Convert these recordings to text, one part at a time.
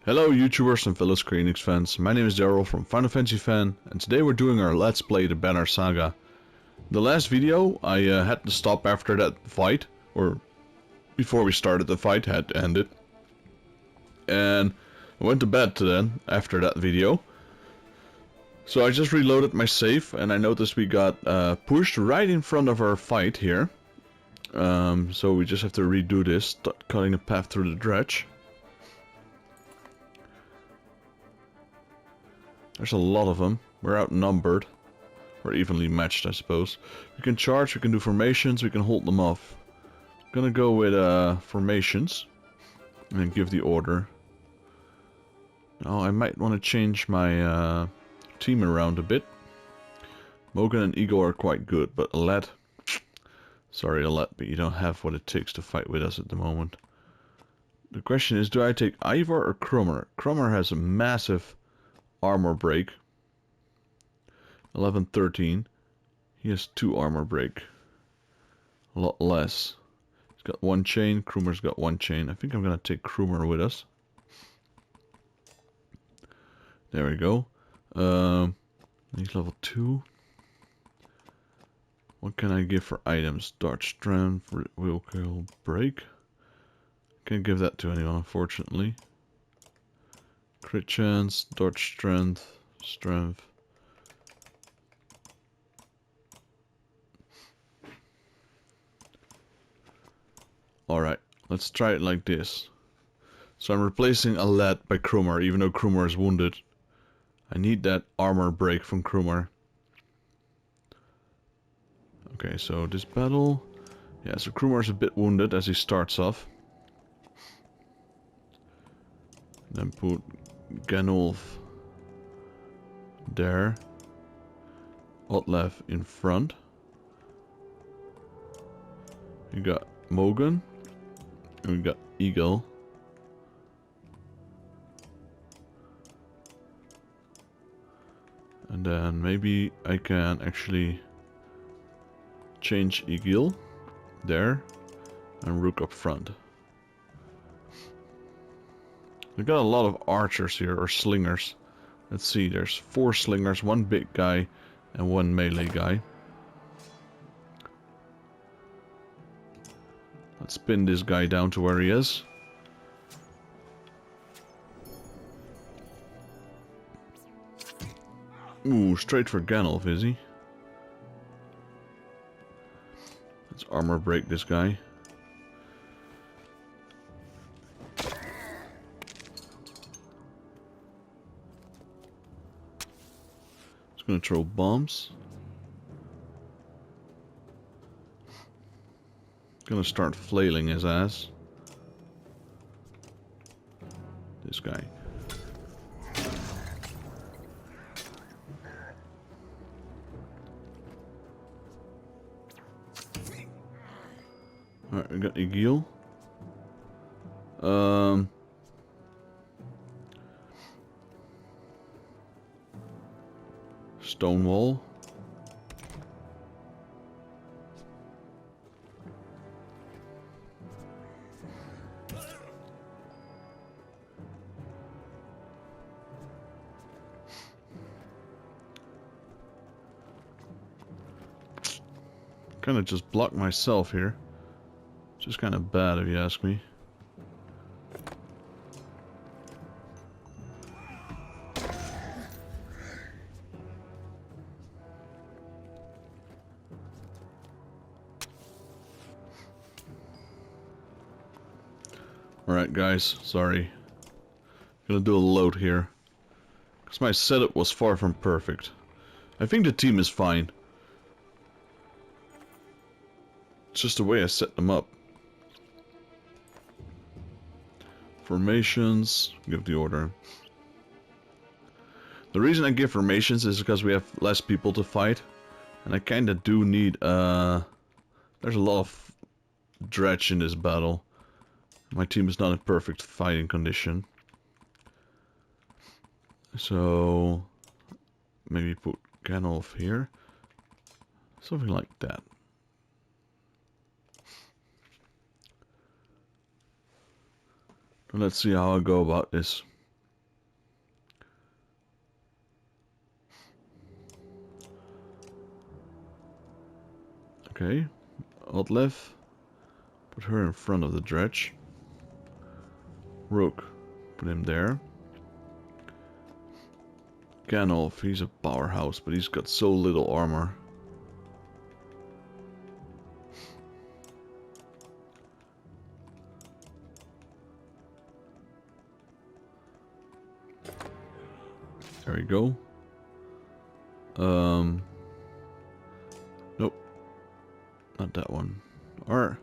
Hello YouTubers and fellow Square Enix fans, my name is Daryl from Final Fantasy Fan, and today we're doing our Let's Play the Banner Saga. The last video I had to stop after that fight, or before we started the fight, had to end it. And I went to bed then, after that video. So I just reloaded my save and I noticed we got pushed right in front of our fight here. So we just have to redo this, start cutting a path through the dredge. There's a lot of them. We're outnumbered. We're evenly matched, I suppose. We can charge, we can do formations, we can hold them off. I'm gonna go with formations and give the order. Now I might want to change my team around a bit. Mogan and Eagle are quite good, but Alette... Sorry Alette, but you don't have what it takes to fight with us at the moment. The question is, do I take Ivar or Krummer? Krummer has a massive armor break. 11-13. He has 2 armor break. A lot less. He's got 1 chain. Krummer's got 1 chain. I think I'm gonna take Krummer with us. There we go. He's level 2. What can I give for items? Dart strength, wheel kill, break. Can't give that to anyone, unfortunately. Crit chance, dart strength, strength. Alright, let's try it like this. So I'm replacing Alette by Krummer, even though Krummer is wounded. I need that armor break from Krummer. Okay, so this battle... Yeah, so Krummer is a bit wounded as he starts off. Then put Ganulf there. Otlev in front. We got Mogan. And we got Eagle. And then maybe I can actually change Eagle there and Rook up front. We got a lot of archers here, or slingers. Let's see, there's 4 slingers, 1 big guy and 1 melee guy. Let's pin this guy down to where he is. Ooh, straight for Ganulf, is he? Let's armor break this guy. Just gonna throw bombs. Gonna start flailing his ass. This guy. Alright, we got Egil. Stonewall. Kind of just blocked myself here. Just kind of bad if you ask me. Alright guys, sorry. Gonna do a load here. Because my setup was far from perfect. I think the team is fine. It's just the way I set them up. Formations, give the order. The reason I give formations is because we have less people to fight. And I kinda do need, there's a lot of dredge in this battle. My team is not in perfect fighting condition. So, maybe put Ganulf here. Something like that. Let's see how I go about this. Okay. Outlive. Put her in front of the dredge. Rook. Put him there. Ganolf, he's a powerhouse, but he's got so little armor. There we go. Nope. Not that one. Or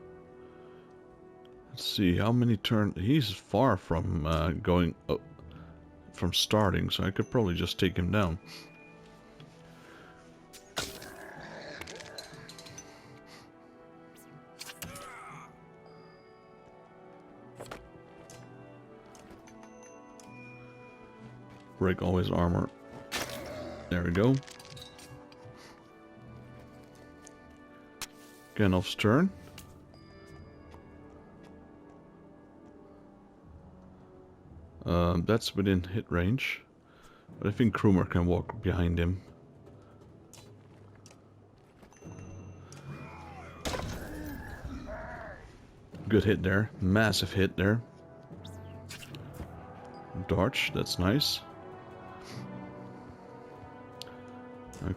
let's see how many turns. He's far from going up, from starting, so I could probably just take him down. Break all his armor. There we go. Ganolf's turn. That's within hit range. But I think Krumer can walk behind him. Good hit there. Massive hit there. Dodge, that's nice.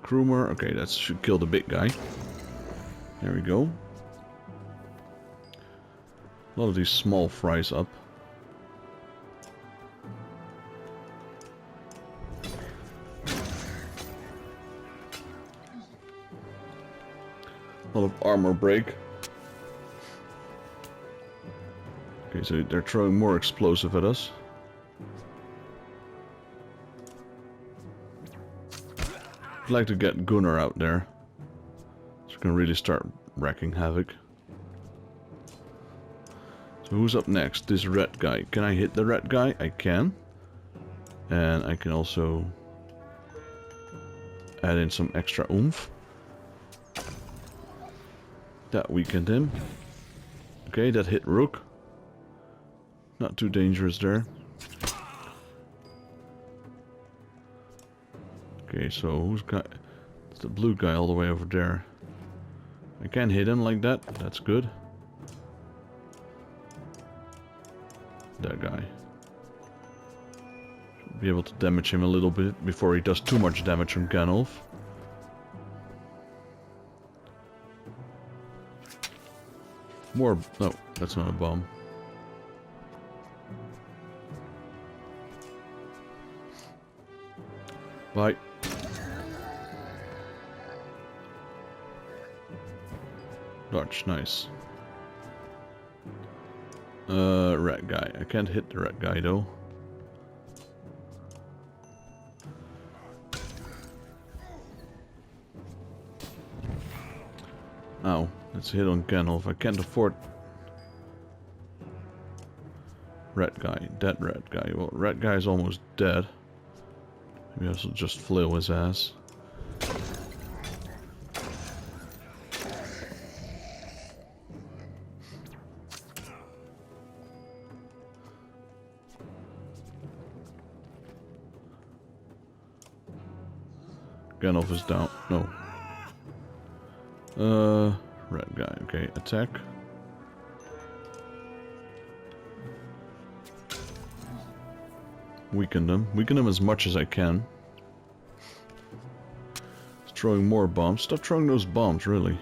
Krumer, okay, that should kill the big guy. There we go. A lot of these small fries up. A lot of armor break. Okay, so they're throwing more explosive at us. I'd like to get Gunnar out there, so we can really start wrecking havoc. So who's up next? This red guy. Can I hit the red guy? I can. And I can also add in some extra oomph. That weakened him. Okay, that hit Rook. Not too dangerous there. Okay, so who's got... It's the blue guy all the way over there. I can't hit him like that. That's good. That guy. Should be able to damage him a little bit before he does too much damage from Ganolf. More... No, that's not a bomb. Bye. Dodge, nice. Rat guy. I can't hit the rat guy though. Ow, let's hit on Ganolf. I can't afford... Rat guy, dead rat guy. Well, rat guy is almost dead. Maybe I should just flail his ass. Ganolf is down. No. Red guy. Okay, attack. Weaken them. Weaken them as much as I can. He's throwing more bombs. Stop throwing those bombs, really.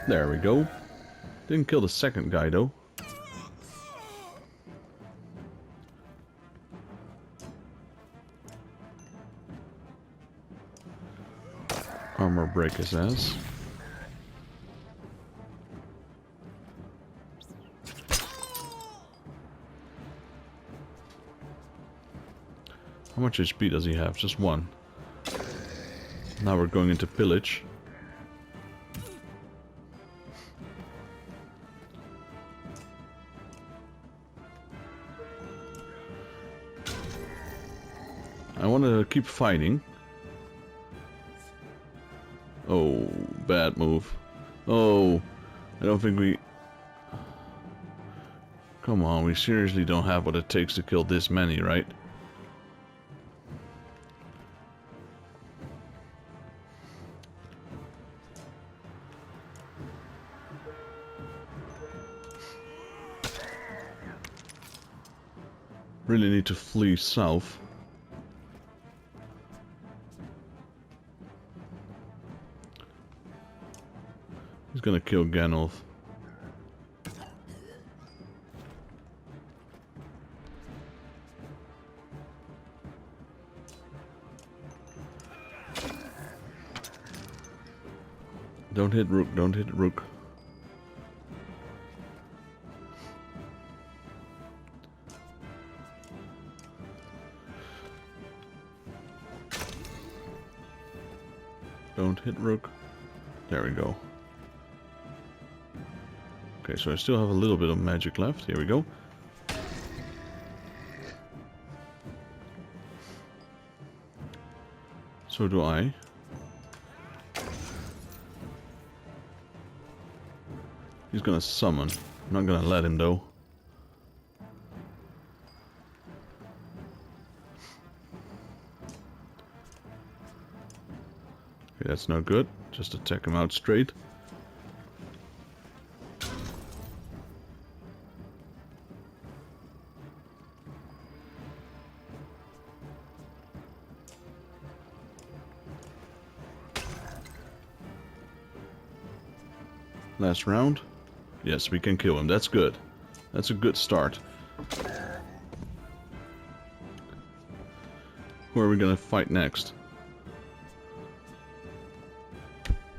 There we go. Didn't kill the second guy though. Armor break his ass. How much HP does he have? Just one. Now we're going into pillage. I want to keep fighting. Oh, bad move. Oh, I don't think we... Come on, we seriously don't have what it takes to kill this many, right? Really need to flee south. He's gonna kill Ganolf. Don't hit Rook, don't hit Rook. Don't hit Rook. There we go. Okay, so I still have a little bit of magic left. Here we go. So do I. He's gonna summon. I'm not gonna let him though. Okay, that's no good. Just attack him out straight. Last round. Yes, we can kill him. That's good. That's a good start. Who are we gonna fight next?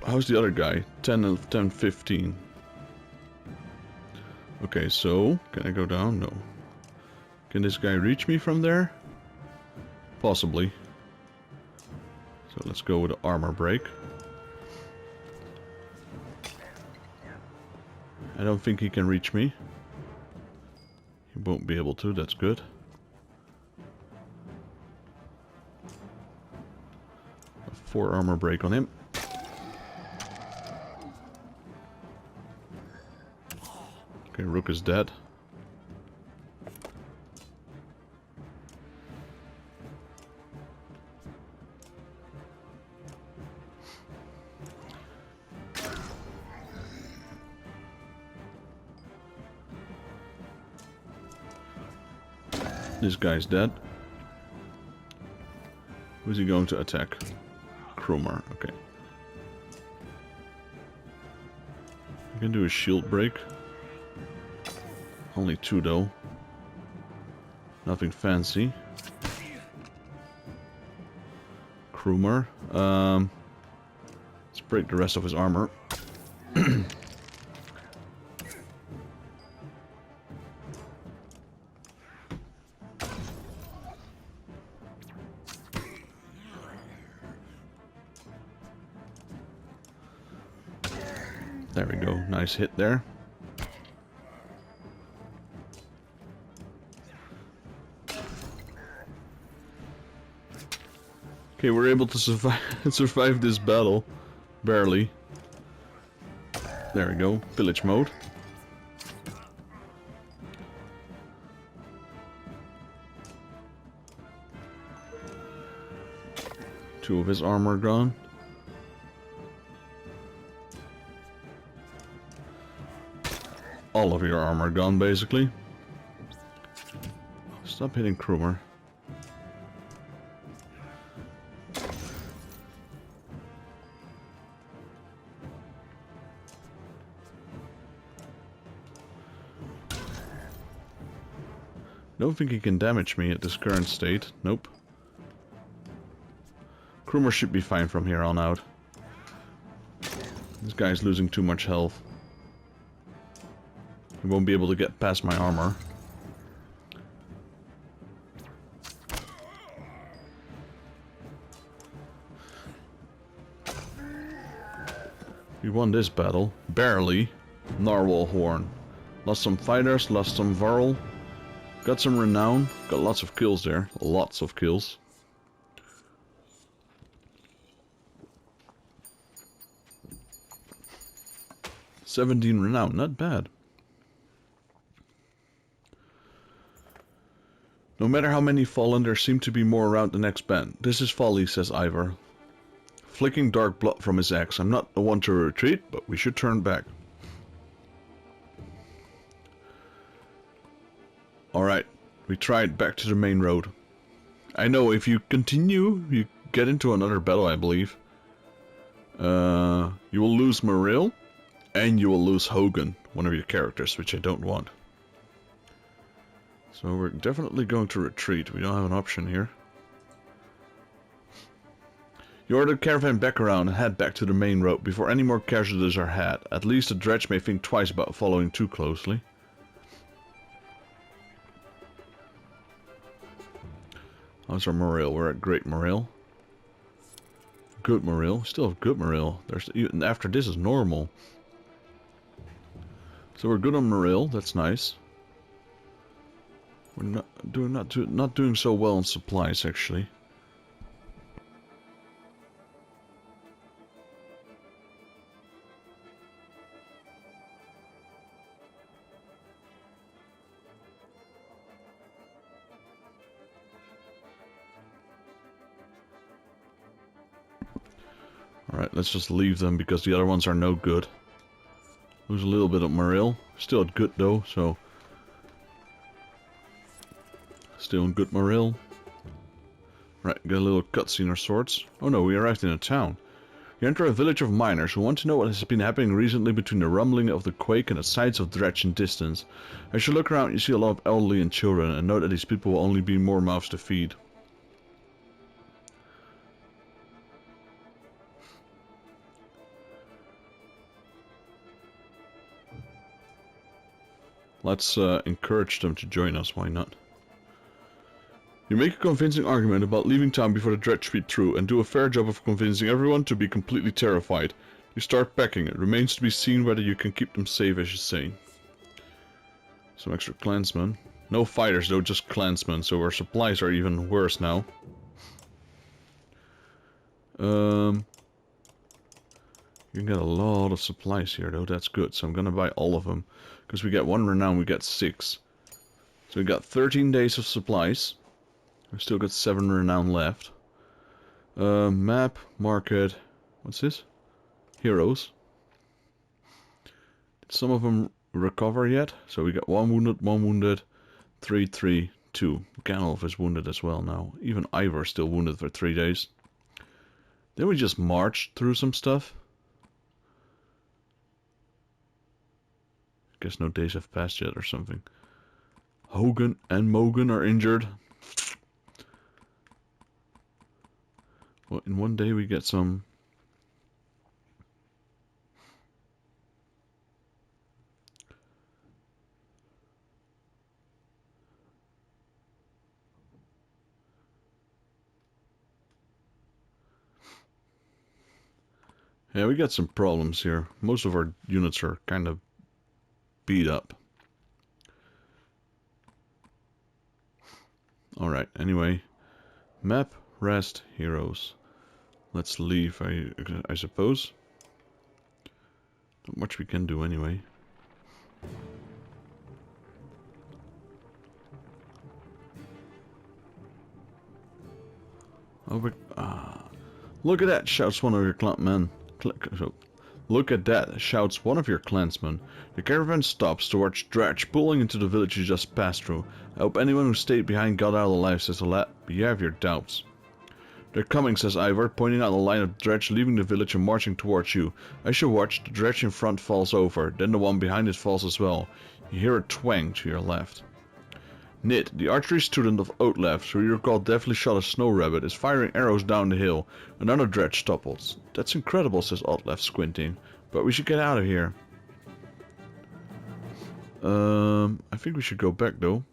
How's the other guy? 10 of 10, 15. Okay, so can I go down? No. Can this guy reach me from there? Possibly. So let's go with the armor break. I don't think he can reach me. He won't be able to, that's good. A 4 armor break on him. Okay, Rook is dead. This guy's dead. Who's he going to attack? Cromer, okay. I can do a shield break. Only 2 though. Nothing fancy. Cromer. Let's break the rest of his armor. There we go, nice hit there. Okay, we're able to survive this battle. Barely. There we go, pillage mode. Two of his armor gone. All of your armor gone, basically. Stop hitting Cromer. Don't think he can damage me at this current state. Nope. Cromer should be fine from here on out. This guy's losing too much health. He won't be able to get past my armor. We won this battle. Barely. Narwhal Horn. Lost some fighters, lost some Varl. Got some renown. Got lots of kills there. Lots of kills. $17 renown, not bad. No matter how many fallen, there seem to be more around the next bend. This is folly, says Ivar, flicking dark blood from his axe. I'm not the one to retreat, but we should turn back. Alright, we tried back to the main road. I know, if you continue, you get into another battle, I believe. You will lose Moril, and you will lose Hogan, one of your characters, which I don't want. So we're definitely going to retreat. We don't have an option here. You order the caravan back around and head back to the main road before any more casualties are had. At least the dredge may think twice about following too closely. How's our morale? We're at great morale. Good morale. Still have good morale. There's even after this is normal. So we're good on morale. That's nice. We're not doing so well on supplies, actually. Alright, let's just leave them because the other ones are no good. Lose a little bit of morale. Still good though, so... Still in good morale. Right, get a little cutscene of sorts. Oh no, we arrived in a town. You enter a village of miners who want to know what has been happening recently between the rumbling of the quake and the sights of Dredge in distance. As you look around, you see a lot of elderly and children, and know that these people will only be more mouths to feed. Let's encourage them to join us, why not? You make a convincing argument about leaving town before the dredge speed through, and do a fair job of convincing everyone to be completely terrified. You start packing. It remains to be seen whether you can keep them safe, as you say. Some extra clansmen. No fighters though, just clansmen, so our supplies are even worse now. You can get a lot of supplies here though, that's good. So I'm gonna buy all of them. Because we get 1 renown, we get 6. So we got 13 days of supplies. We still got 7 renown left. Map, market, what's this? Heroes. Did some of them recover yet? So we got 1 wounded, 3, 3, 2. Gandalf is wounded as well now. Even Ivar still wounded for 3 days. Then we just marched through some stuff. Guess no days have passed yet or something. Hogan and Mogan are injured. Well, in 1 day we get some... Yeah, we got some problems here. Most of our units are kind of beat up. Alright, anyway. Map, rest, heroes. Let's leave, I suppose. Not much we can do anyway. Oh, but, look at that, shouts one of your clansmen. Look at that, shouts one of your clansmen. The caravan stops to watch Dredge pulling into the village you just passed through. I hope anyone who stayed behind got out alive, says the lad, but you have your doubts. They're coming, says Ivar, pointing out the line of Dredge leaving the village and marching towards you. As you watch, the Dredge in front falls over, then the one behind it falls as well. You hear a twang to your left. Nid, the archery student of Oatlef, who you recall definitely shot a snow rabbit, is firing arrows down the hill. Another Dredge topples. That's incredible, says Oatlef, squinting. But we should get out of here. I think we should go back, though.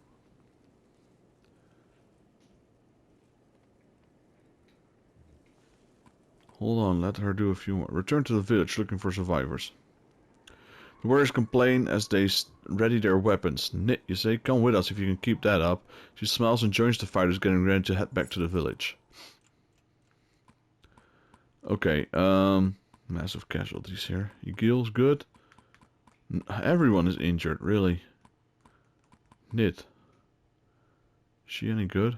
Hold on, let her do a few more. Return to the village looking for survivors. The warriors complain as they ready their weapons. Nit, you say, come with us if you can keep that up. She smiles and joins the fighters getting ready to head back to the village. Okay, massive casualties here. Egil's good. Everyone is injured, really. Nit. Is she any good?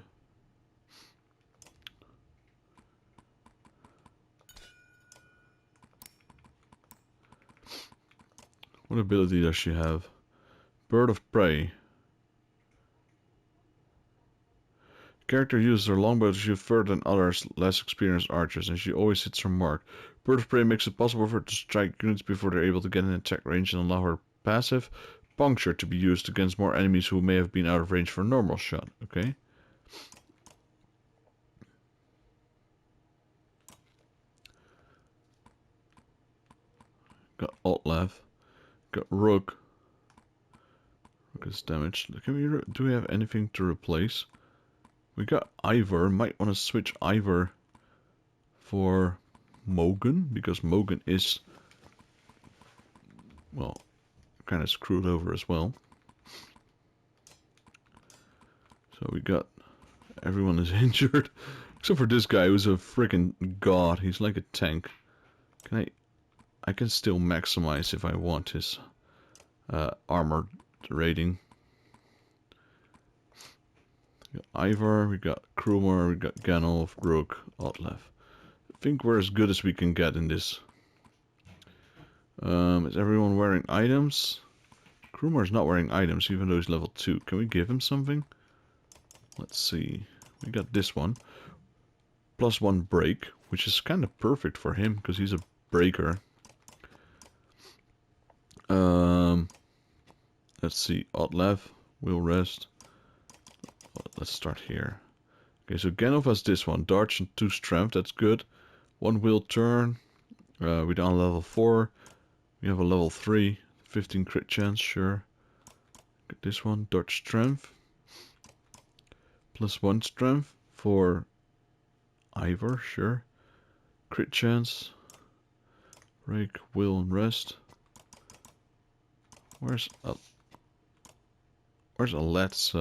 What ability does she have? Bird of Prey. Character uses her longbow to shoot further than others less experienced archers, and she always hits her mark. Bird of Prey makes it possible for her to strike units before they're able to get in attack range and allow her passive, Puncture, to be used against more enemies who may have been out of range for a normal shot. Okay. Got Alt left. Got Rook. Rook is damaged. Do we have anything to replace? We got Ivor. Might want to switch Ivor for Mogan, because Mogan is, well, kind of screwed over as well. So we got, everyone is injured, except for this guy who's a freaking god. He's like a tank. I can still maximize if I want his armor rating. We got Ivor, we got Krumer, we got Ganolf, Rook, Otlef. I think we're as good as we can get in this. Is everyone wearing items? Krumer's not wearing items, even though he's level 2. Can we give him something? Let's see. We got this one. +1 break, which is kind of perfect for him, because he's a breaker. Let's see. Otlef will rest. Let's start here. Okay, so Ganolf has this one. Dodge and 2 strength, that's good. 1 will turn. We're down level 4. We have a level 3. 15 crit chance, sure. Get this one. Dodge strength. +1 strength for Ivor, sure. Crit chance. Break, will, and rest. Where's Alet's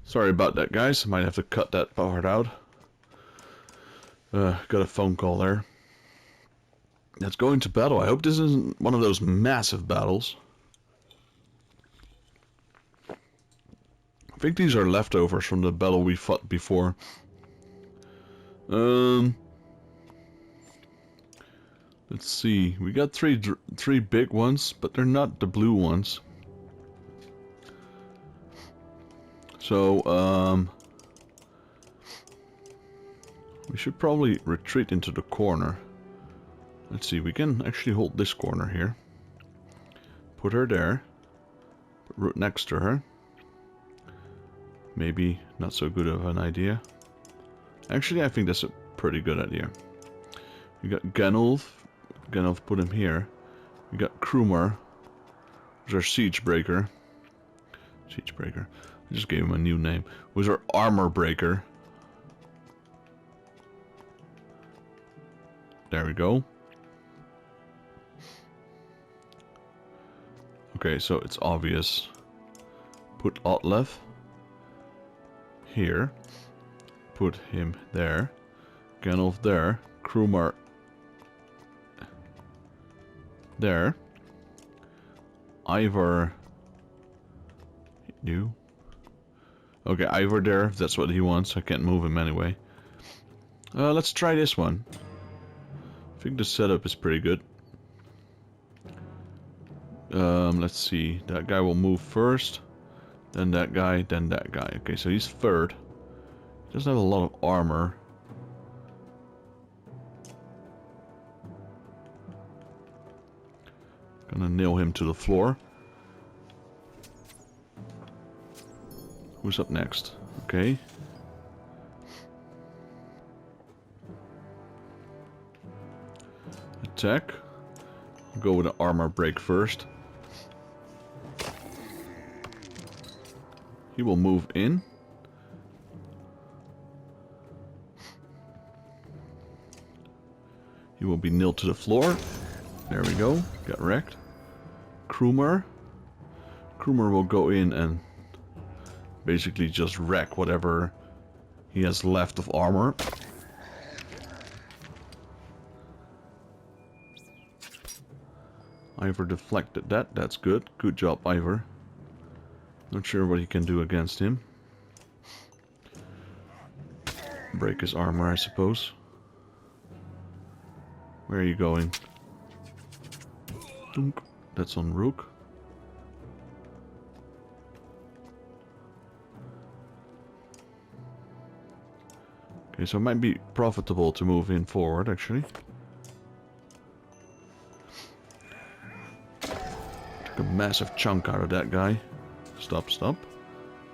Sorry about that, guys. I might have to cut that part out. Got a phone call there. Let's go into battle. I hope this isn't one of those massive battles. I think these are leftovers from the battle we fought before. Let's see. We got three big ones, but they're not the blue ones. So, we should probably retreat into the corner. Let's see, we can actually hold this corner here. Put her there. Put Root next to her. Maybe not so good of an idea. Actually, I think that's a pretty good idea. We got Ganulf. Ganulf, put him here. We got Krumer. Who's our Siege Breaker. Siege Breaker. I just gave him a new name. Who's our Armor Breaker. There we go. Okay, so it's obvious. Put Otlef here. Put him there. Ganulf there. Krumar there. Ivor. You. Okay, Ivor there, if that's what he wants. I can't move him anyway. Let's try this one. I think the setup is pretty good. Let's see. That guy will move first. Then that guy, then that guy. Okay, so he's third. He doesn't have a lot of armor. Gonna nail him to the floor. Who's up next? Okay. Attack. I'll go with an armor break first. He will move in. He will be nailed to the floor. There we go. Got wrecked. Krumer. Krumer will go in and basically just wreck whatever he has left of armor. Ivor deflected that. That's good. Good job, Ivor. Not sure what he can do against him. Break his armor, I suppose. Where are you going? Dunk. That's on Rook. Okay, so it might be profitable to move in forward, actually. Took a massive chunk out of that guy. Stop, stop.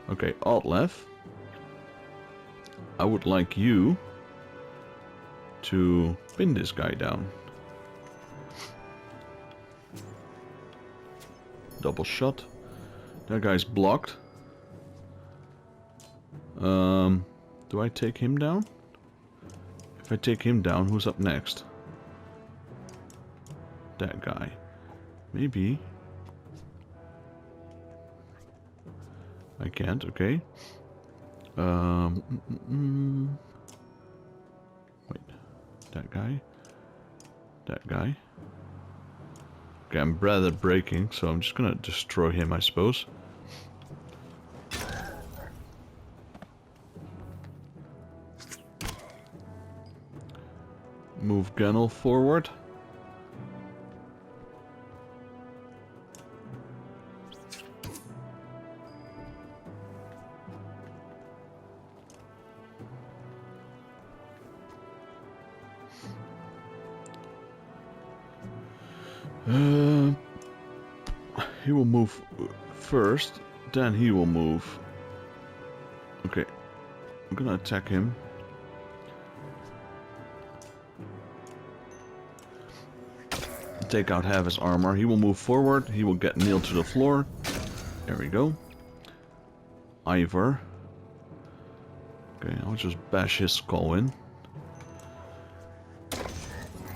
Okay, Alt-Left. I would like you to pin this guy down. Double shot. That guy's blocked. Do I take him down? If I take him down, who's up next? That guy. Maybe. I can't, okay. Wait. That guy? That guy? Okay, I'm rather breaking, so I'm just gonna destroy him, I suppose. Move Gunnel forward. He will move first, then he will move. Okay, I'm gonna attack him. Take out half his armor. He will move forward. He will get nailed to the floor. There we go. Ivor. Okay, I'll just bash his skull in.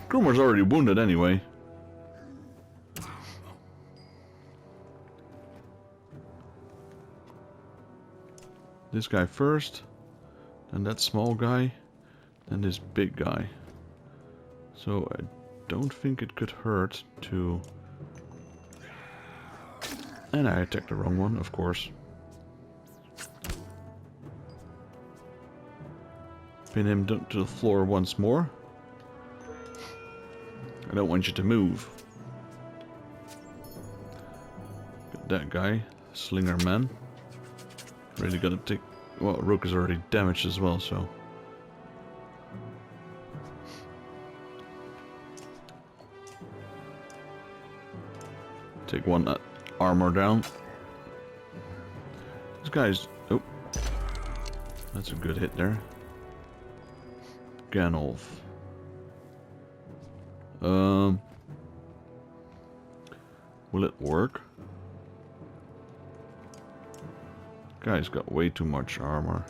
Krumer's already wounded anyway. this guy first, and that small guy, and this big guy. So I don't think it could hurt to... And I attacked the wrong one, of course. Pin him to the floor once more. I don't want you to move. Got that guy, Slinger Man. Really gonna take... Well, Rook is already damaged as well, so... Take one armor down. This guy's... Oh. That's a good hit there. Ganolf. Will it work? Guy's got way too much armor.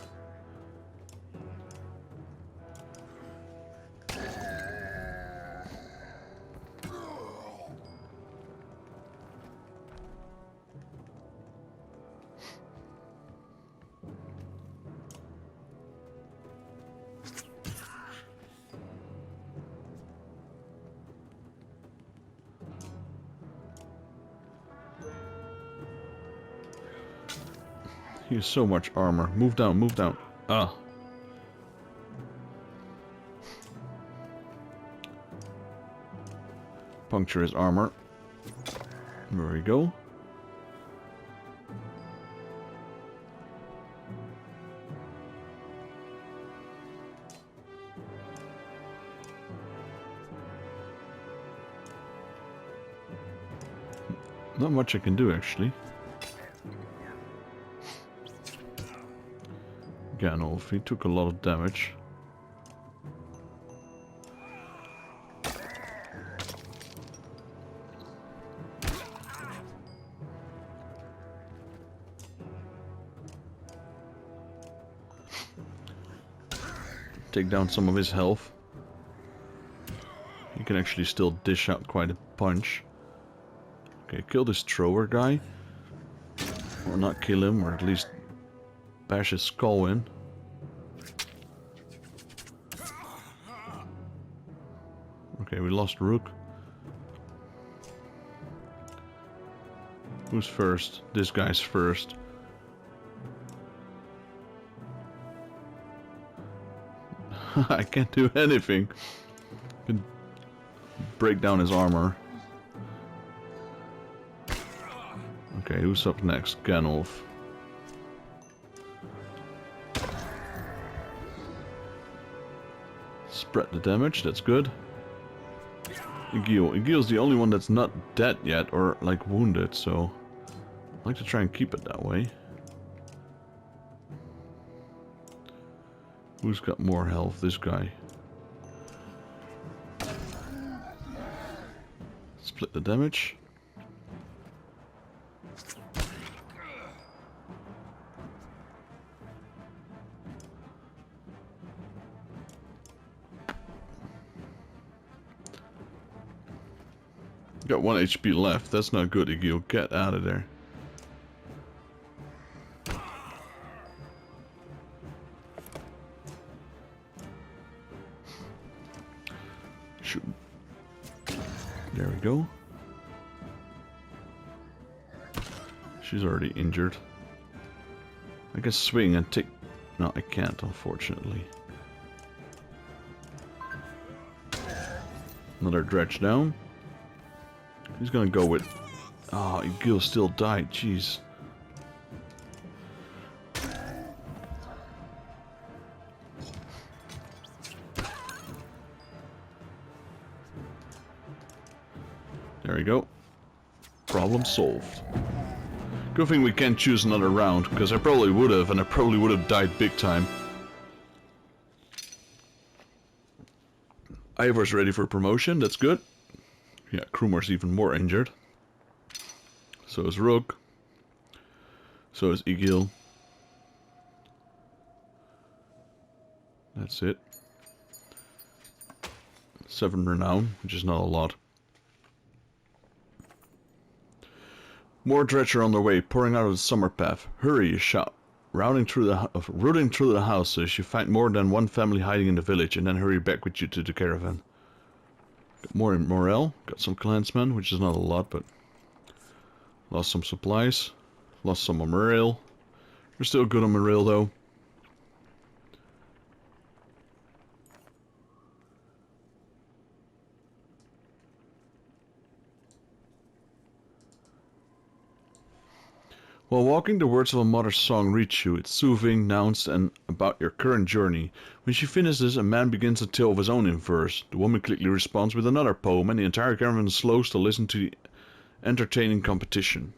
He has so much armor. Move down, move down. Ah. Puncture his armor. There we go. Not much I can do, actually. Ganolf, he took a lot of damage. Take down some of his health. He can actually still dish out quite a punch. Okay, kill this thrower guy. Or not kill him, or at least bash his skull in. Okay, we lost Rook. Who's first? This guy's first. I can't do anything. I can break down his armor. Okay, who's up next? Ganolf. Spread the damage, that's good. Igil's the only one that's not dead yet, or like wounded, so I'd like to try and keep it that way. Who's got more health? This guy. Split the damage. Got 1 HP left. That's not good, Igil. Get out of there. Shoot. There we go. She's already injured. I can swing and take... No, I can't, unfortunately. Another dredge down. He's gonna go with... Oh, Igil still died, jeez. There we go. Problem solved. Good thing we can't choose another round, because I probably would have, and I probably would have died big time. Ivor's ready for promotion, that's good. Yeah, Krumer's even more injured. So is Rook. So is Igil. That's it. 7 renown, which is not a lot. More dredge are on their way, pouring out of the summer path. Hurry, you shout. Rooting through the houses, you find more than one family hiding in the village and then hurry back with you to the caravan. Got more in morale, got some clansmen, which is not a lot, but lost some supplies, lost some on morale. We're still good on morale though. While walking, the words of a mother's song reach you. It's soothing, nuanced, and about your current journey. When she finishes, a man begins a tale of his own in verse. The woman quickly responds with another poem, and the entire caravan slows to listen to the entertaining competition.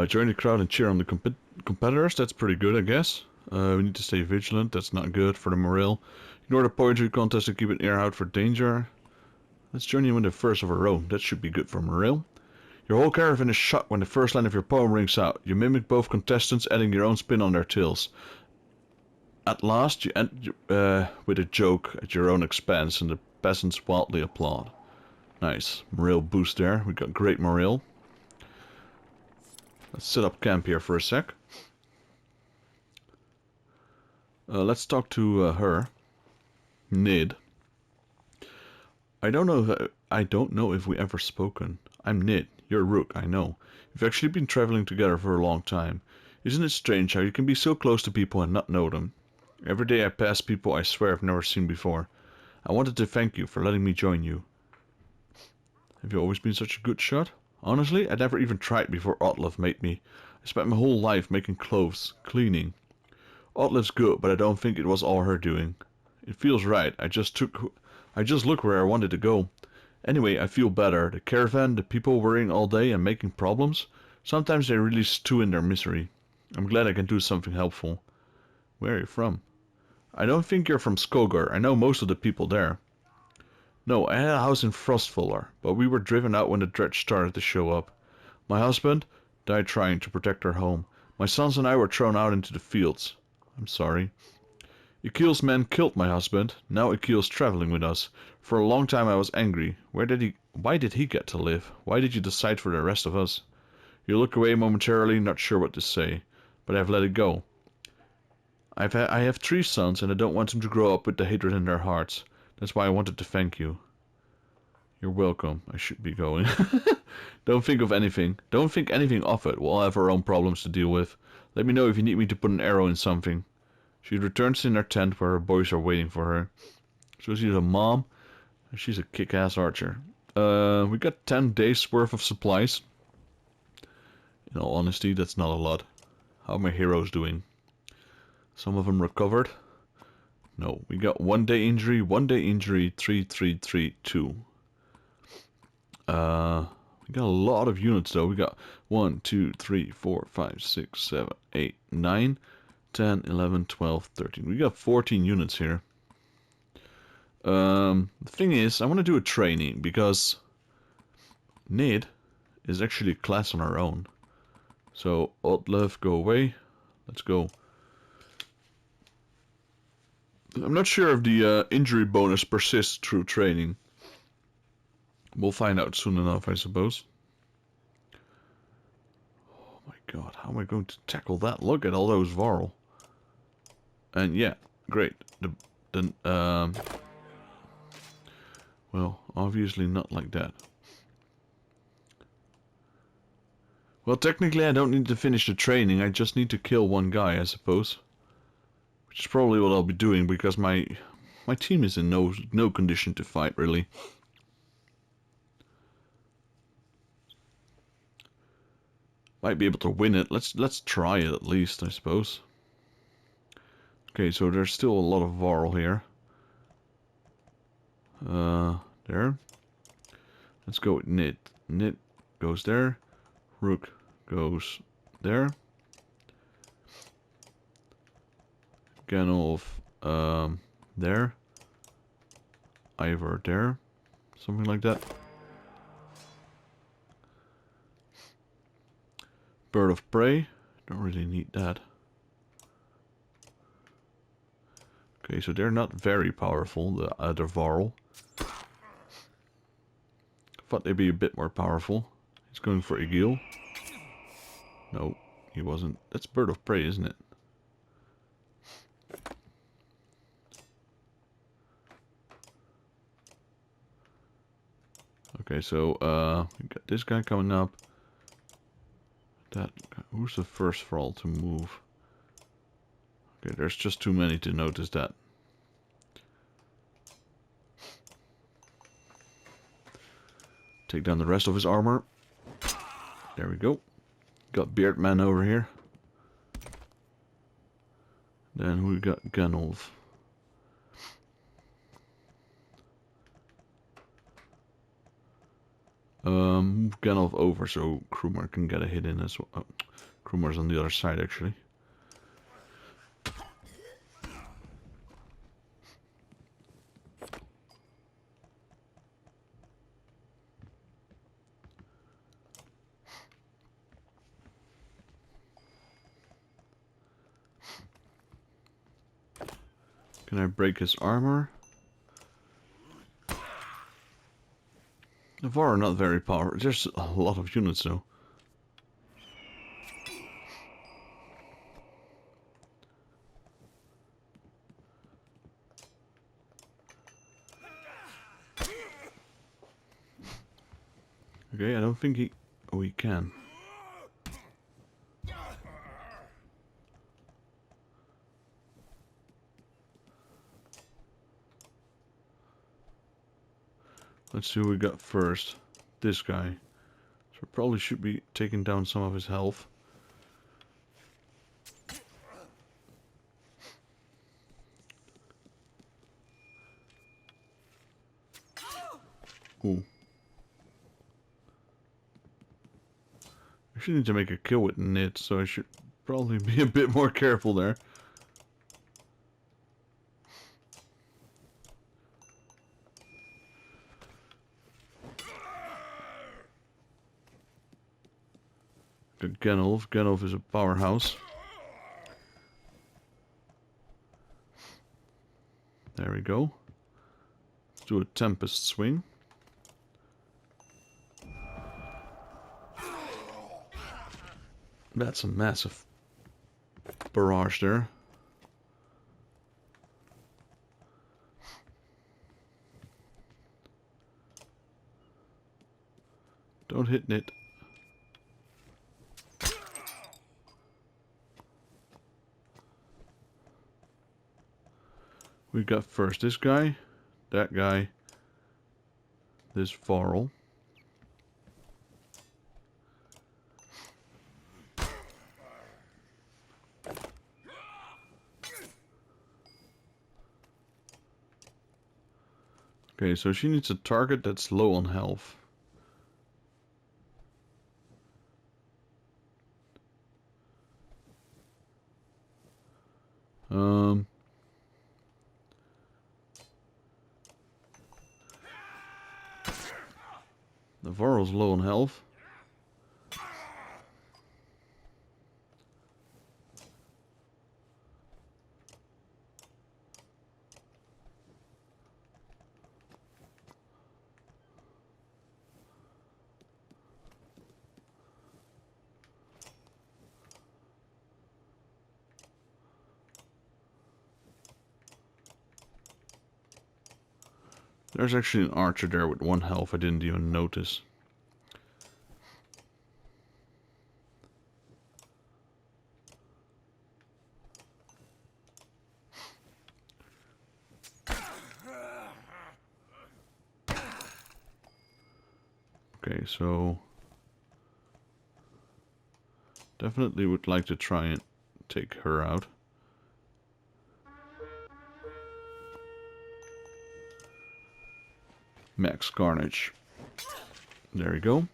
Join the crowd and cheer on the competitors. That's pretty good, I guess. We need to stay vigilant. That's not good for the morale. Ignore the poetry contest and keep an ear out for danger. Let's join you in the verse of our own. That should be good for morale. Your whole caravan is shocked when the first line of your poem rings out. You mimic both contestants, adding your own spin on their tales. At last, you end with a joke at your own expense, and the peasants wildly applaud. Nice. Morale boost there. We got great morale. Let's set up camp here for a sec. Let's talk to her, Nid. I don't know if we ever spoken. I'm Nid. You're Rook. I know. We've actually been traveling together for a long time. Isn't it strange how you can be so close to people and not know them? Every day I pass people I swear I've never seen before. I wanted to thank you for letting me join you. Have you always been such a good shot? Honestly, I never even tried before Otlef made me. I spent my whole life making clothes, cleaning. Otlef's good, but I don't think it was all her doing. It feels right. I just looked where I wanted to go. Anyway, I feel better. The caravan, the people worrying all day and making problems, sometimes they really stew in their misery. I'm glad I can do something helpful. Where are you from? I don't think you're from Skogar. I know most of the people there. No, I had a house in Frostfuller, but we were driven out when the dredge started to show up. My husband died trying to protect our home. My sons and I were thrown out into the fields. I'm sorry. Akil's men killed my husband. Now Akil's traveling with us. For a long time I was angry. Why did he get to live? Why did you decide for the rest of us? You look away momentarily, not sure what to say, but I've let it go. I have 3 sons, and I don't want them to grow up with the hatred in their hearts. That's why I wanted to thank you. You're welcome. I should be going. Don't think of anything. Don't think anything of it. We'll have our own problems to deal with. Let me know if you need me to put an arrow in something. She returns in her tent where her boys are waiting for her. So she's a mom, and she's a kick-ass archer. We got 10 days worth of supplies. In all honesty, that's not a lot. How are my heroes doing? Some of them recovered. No, we got 1 day injury, 3, 3, 3, 2. We got a lot of units though. We got 1, 2, 3, 4, 5, 6, 7, 8, 9, 10, 11, 12, 13. We got 14 units here. The thing is, I want to do a training because Nid is actually a class on her own. So, Otlef, go away. Let's go. I'm not sure if the injury bonus persists through training. We'll find out soon enough, I suppose. Oh my god, how am I going to tackle that? Look at all those Varl. And yeah, great. Well, obviously not like that. Well, technically I don't need to finish the training, I just need to kill 1 guy, I suppose. Which is probably what I'll be doing, because my team is in no condition to fight, really. Might be able to win it. Let's try it at least, I suppose. Okay, so there's still a lot of Varl here. There. Let's go with Nit. Nit goes there. Rook goes there. Ganolf, there. Ivor there. Something like that. Bird of Prey. Don't really need that. Okay, so they're not very powerful, the other Varl. Thought they'd be a bit more powerful. He's going for Egil. No, he wasn't. That's Bird of Prey, isn't it? Okay, so we got this guy coming up. That who's the first Varl to move? Okay, there's just too many to notice that. Take down the rest of his armor. There we go. Got Beardman over here. Then we got Ganolf. Move Ganolf over so Krumar can get a hit in as well. Oh, Krumar's on the other side actually. Can I break his armor? The Var are not very powerful. There's a lot of units though. Okay, I don't think he... Oh, he can. Let's see who we got first. This guy. So probably should be taking down some of his health. Ooh. I should need to make a kill with Nit, so I should probably be a bit more careful there. Got Ganolf. Ganolf is a powerhouse. There we go. Let's do a Tempest swing. That's a massive barrage there. Don't hit Nit. We got first this guy, that guy, this Varl. Okay, so she needs a target that's low on health. The Varl's low on health. There's actually an archer there with 1 health, I didn't even notice. Okay, so definitely would like to try and take her out. Max Carnage. There we go.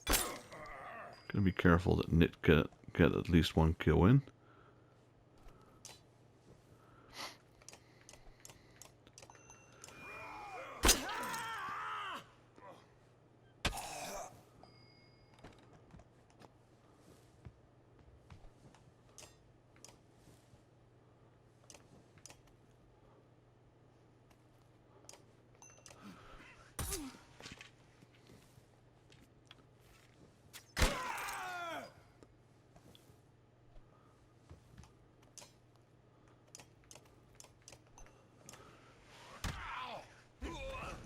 Gotta be careful that Nit get at least 1 kill in.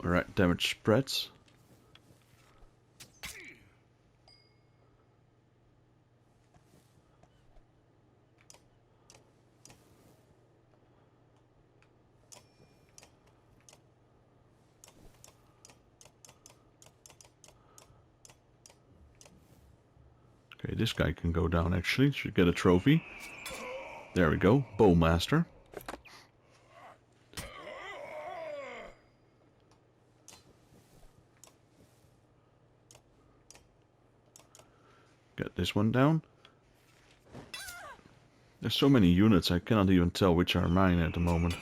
Alright, damage spreads. Okay, this guy can go down actually. Should get a trophy. There we go. Bowmaster. Get this one down. There's so many units I cannot even tell which are mine at the moment.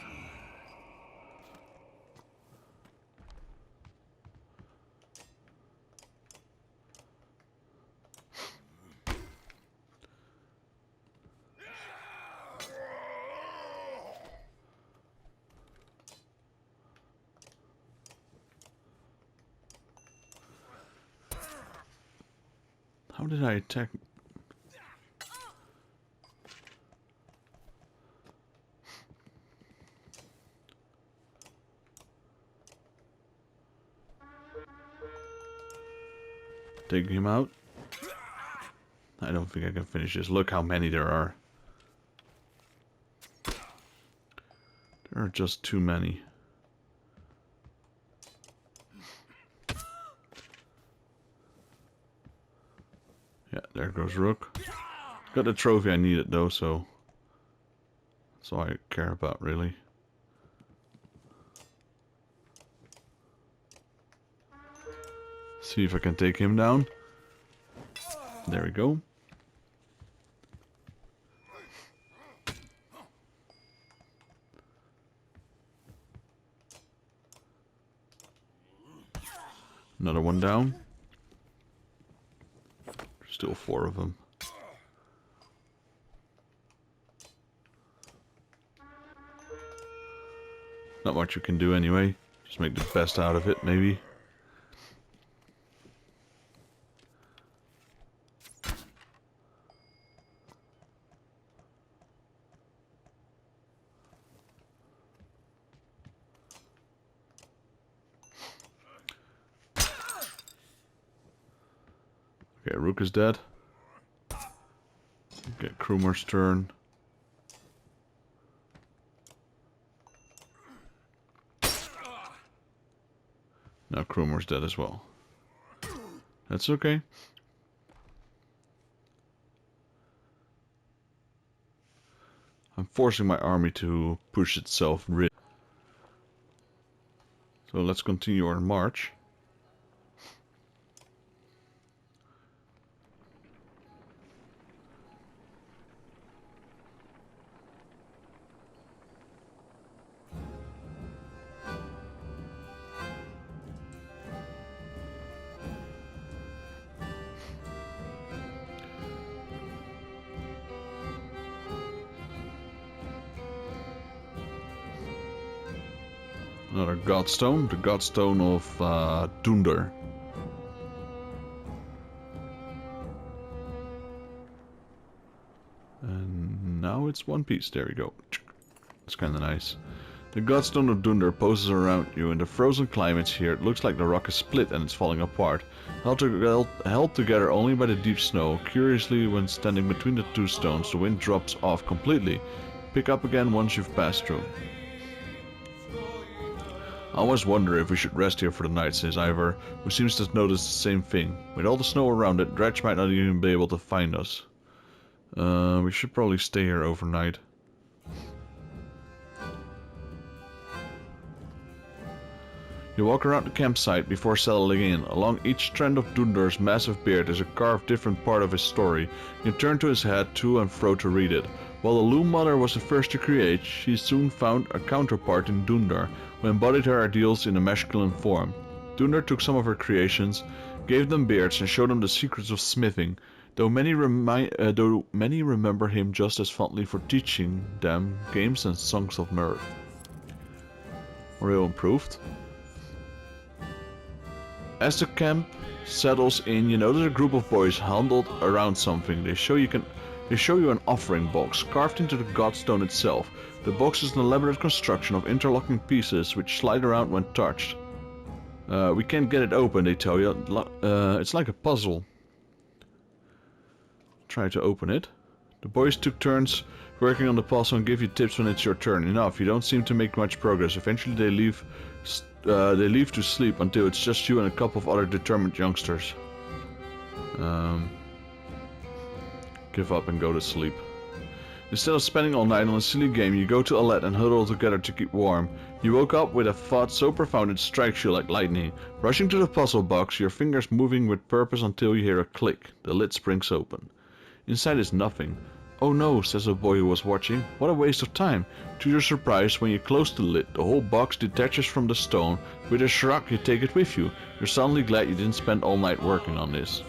How did I attack? Take him out. I don't think I can finish this. Look how many there are. There are just too many. Yeah, there goes Rook. Got the trophy I needed though, so that's all I care about really. See if I can take him down. There we go. Another one down. Still 4 of them. Not much you can do anyway. Just make the best out of it, maybe. Okay, Rook is dead. Okay, Krumer's turn. Now Krumer's dead as well. That's okay. I'm forcing my army to push itself. So let's continue our march. Another Godstone, the Godstone of Dunder. And now it's one piece, there we go. It's kinda nice. The Godstone of Dunder poses around you. In the frozen climates here, it looks like the rock is split and it's falling apart. Held together only by the deep snow. Curiously, when standing between the two stones, the wind drops off completely. Pick up again once you've passed through. I always wonder if we should rest here for the night, says Ivor, who seems to notice the same thing. With all the snow around it, Dredge might not even be able to find us. We should probably stay here overnight. You walk around the campsite before settling in. Along each strand of Dunder's massive beard is a carved different part of his story. You turn to his head to and fro to read it. While the Loom Mother was the first to create, she soon found a counterpart in Dunder, who embodied her ideals in a masculine form. Dunder took some of her creations, gave them beards, and showed them the secrets of smithing, though many remember him just as fondly for teaching them games and songs of mirth. Real improved. As the camp settles in, you notice a group of boys huddled around something. They show you an offering box carved into the godstone itself. The box is an elaborate construction of interlocking pieces which slide around when touched. We can't get it open, they tell you. It's like a puzzle. Try to open it. The boys took turns working on the puzzle and give you tips when it's your turn. Enough, you don't seem to make much progress. Eventually they leave to sleep until it's just you and a couple of other determined youngsters. Give up and go to sleep. Instead of spending all night on a silly game, you go to Alette and huddle together to keep warm. You woke up with a thought so profound it strikes you like lightning. Rushing to the puzzle box, your fingers moving with purpose until you hear a click. The lid springs open. Inside is nothing. Oh no, says a boy who was watching. What a waste of time. To your surprise, when you close the lid, the whole box detaches from the stone. With a shrug, you take it with you. You're suddenly glad you didn't spend all night working on this.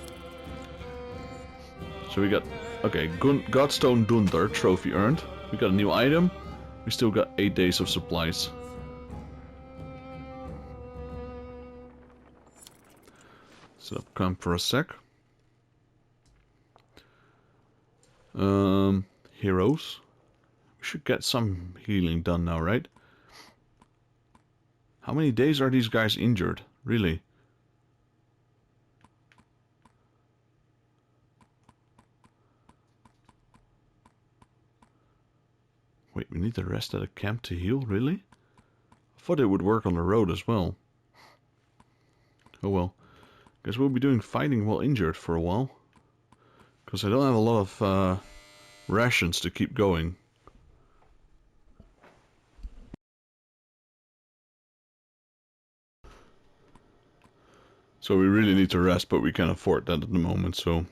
So we got... Okay, Godstone Dunder trophy earned. We got a new item. We still got 8 days of supplies. Set up camp for a sec. Heroes. We should get some healing done now, right? How many days are these guys injured? Really? Wait, we need to rest at a camp to heal? Really? I thought it would work on the road as well. Oh well. Guess we'll be doing fighting while injured for a while. Because I don't have a lot of rations to keep going. So we really need to rest, but we can't afford that at the moment, so...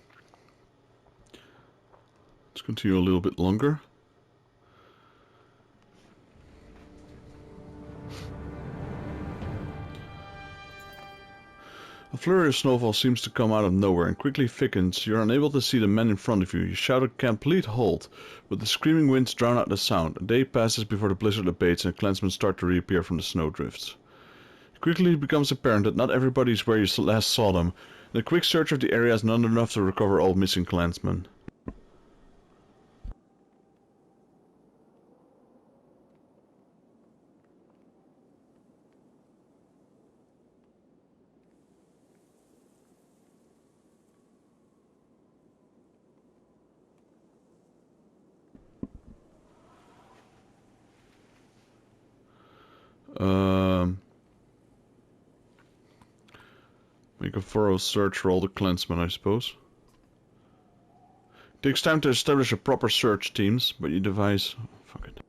Let's continue a little bit longer. A flurry of snowfall seems to come out of nowhere and quickly thickens. You're unable to see the men in front of you. You shout a complete halt, but the screaming winds drown out the sound. A day passes before the blizzard abates and clansmen start to reappear from the snowdrifts. It quickly becomes apparent that not everybody is where you last saw them, and a quick search of the area is not enough to recover all missing clansmen. Make a thorough search for all the clansmen, I suppose. It takes time to establish a proper search teams, but you devise... Oh, fuck it.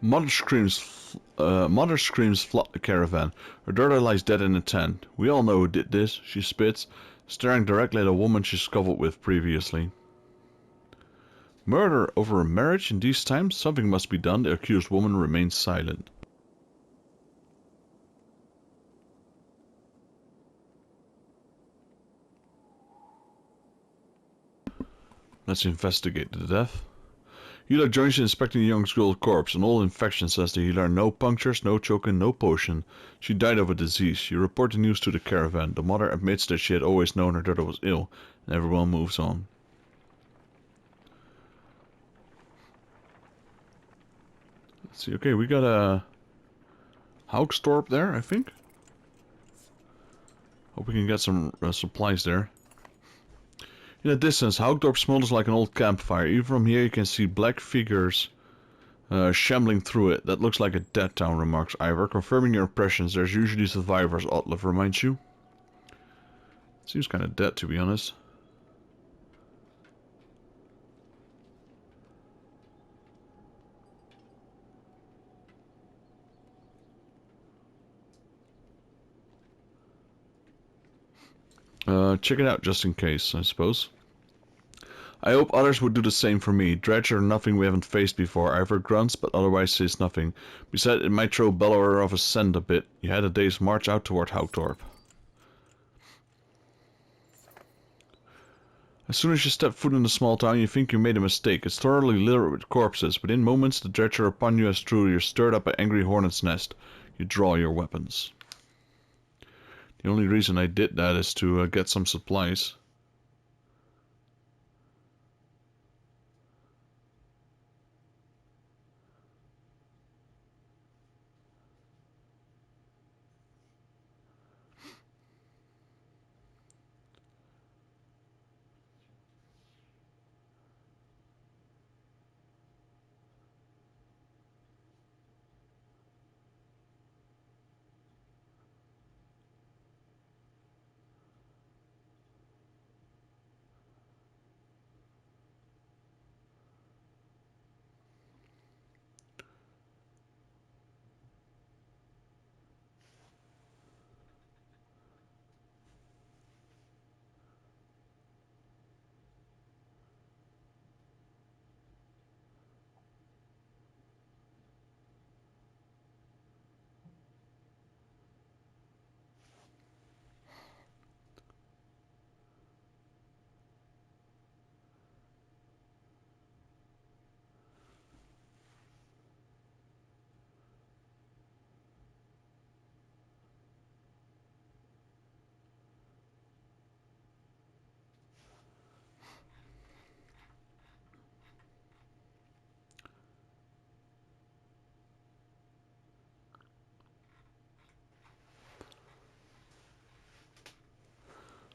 Mother screams flood the caravan. Her daughter lies dead in a tent. We all know who did this, she spits, staring directly at a woman she scuffled with previously. Murder over a marriage in these times? Something must be done. The accused woman remains silent. Let's investigate the death. Healer joins you inspecting the young girl's corpse. An old infection, says the healer. No punctures, no choking, no potion. She died of a disease. You report the news to the caravan. The mother admits that she had always known her daughter was ill, and everyone moves on. Let's see, okay, we got a Haugstorp there, I think. Hope we can get some supplies there. In the distance, Haugdorp smolders like an old campfire. Even from here you can see black figures shambling through it. That looks like a dead town, remarks Ivor. Confirming your impressions, there's usually survivors, Otlef reminds you. Seems kind of dead, to be honest. Check it out just in case, I suppose. I hope others would do the same for me. Dredge are nothing we haven't faced before. I've heard grunts, but otherwise says nothing. Besides, it might throw Bellower off his scent a bit. You had a day's march out toward Haugtorp. As soon as you step foot in the small town, you think you made a mistake. It's thoroughly littered with corpses. Within moments, the dredge are upon you as true. You're stirred up by angry hornet's nest. You draw your weapons. The only reason I did that is to get some supplies.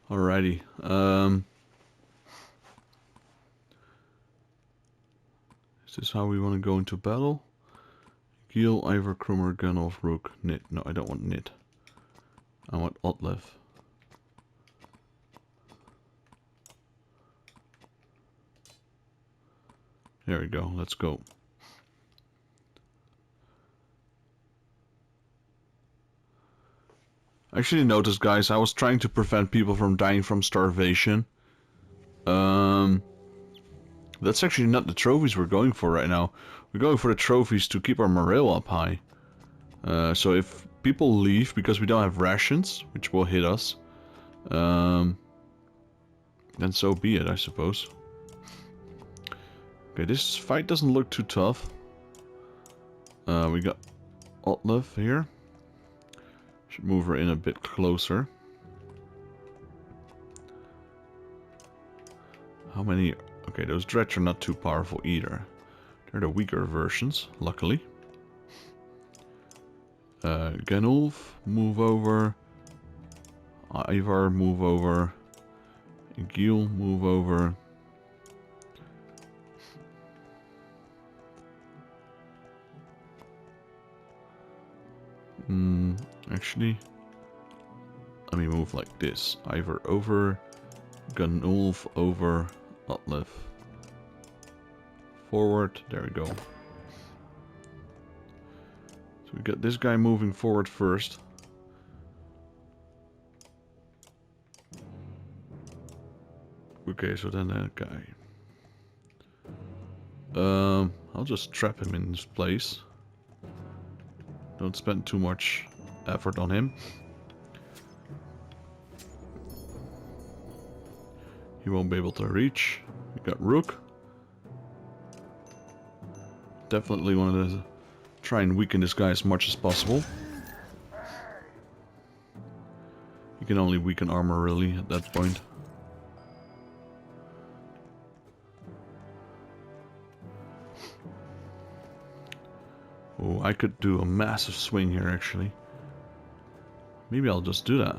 Alrighty. Is this how we want to go into battle? Giel, Ivor, Krummer, Gunolf, Rook, Nit. No, I don't want Nit. I want Otlev. There we go. Let's go. Actually noticed, guys, I was trying to prevent people from dying from starvation. That's actually not the trophies we're going for right now. We're going for the trophies to keep our morale up high. So if people leave because we don't have rations, which will hit us, then so be it, I suppose. Okay, this fight doesn't look too tough. We got Otlev here. Should move her in a bit closer. How many? Okay, those Dredge are not too powerful either. They're the weaker versions, luckily. Ganulf, move over. Ivar, move over. Giel, move over. Actually, let me move like this. Ivar over. Ganulf over. Otlev. Forward. There we go. So we got this guy moving forward first. Okay, so then that guy. I'll just trap him in this place. Don't spend too much effort on him. He won't be able to reach. We got Rook. Definitely want to try and weaken this guy as much as possible. You can only weaken armor really at that point. Oh, I could do a massive swing here actually. Maybe I'll just do that.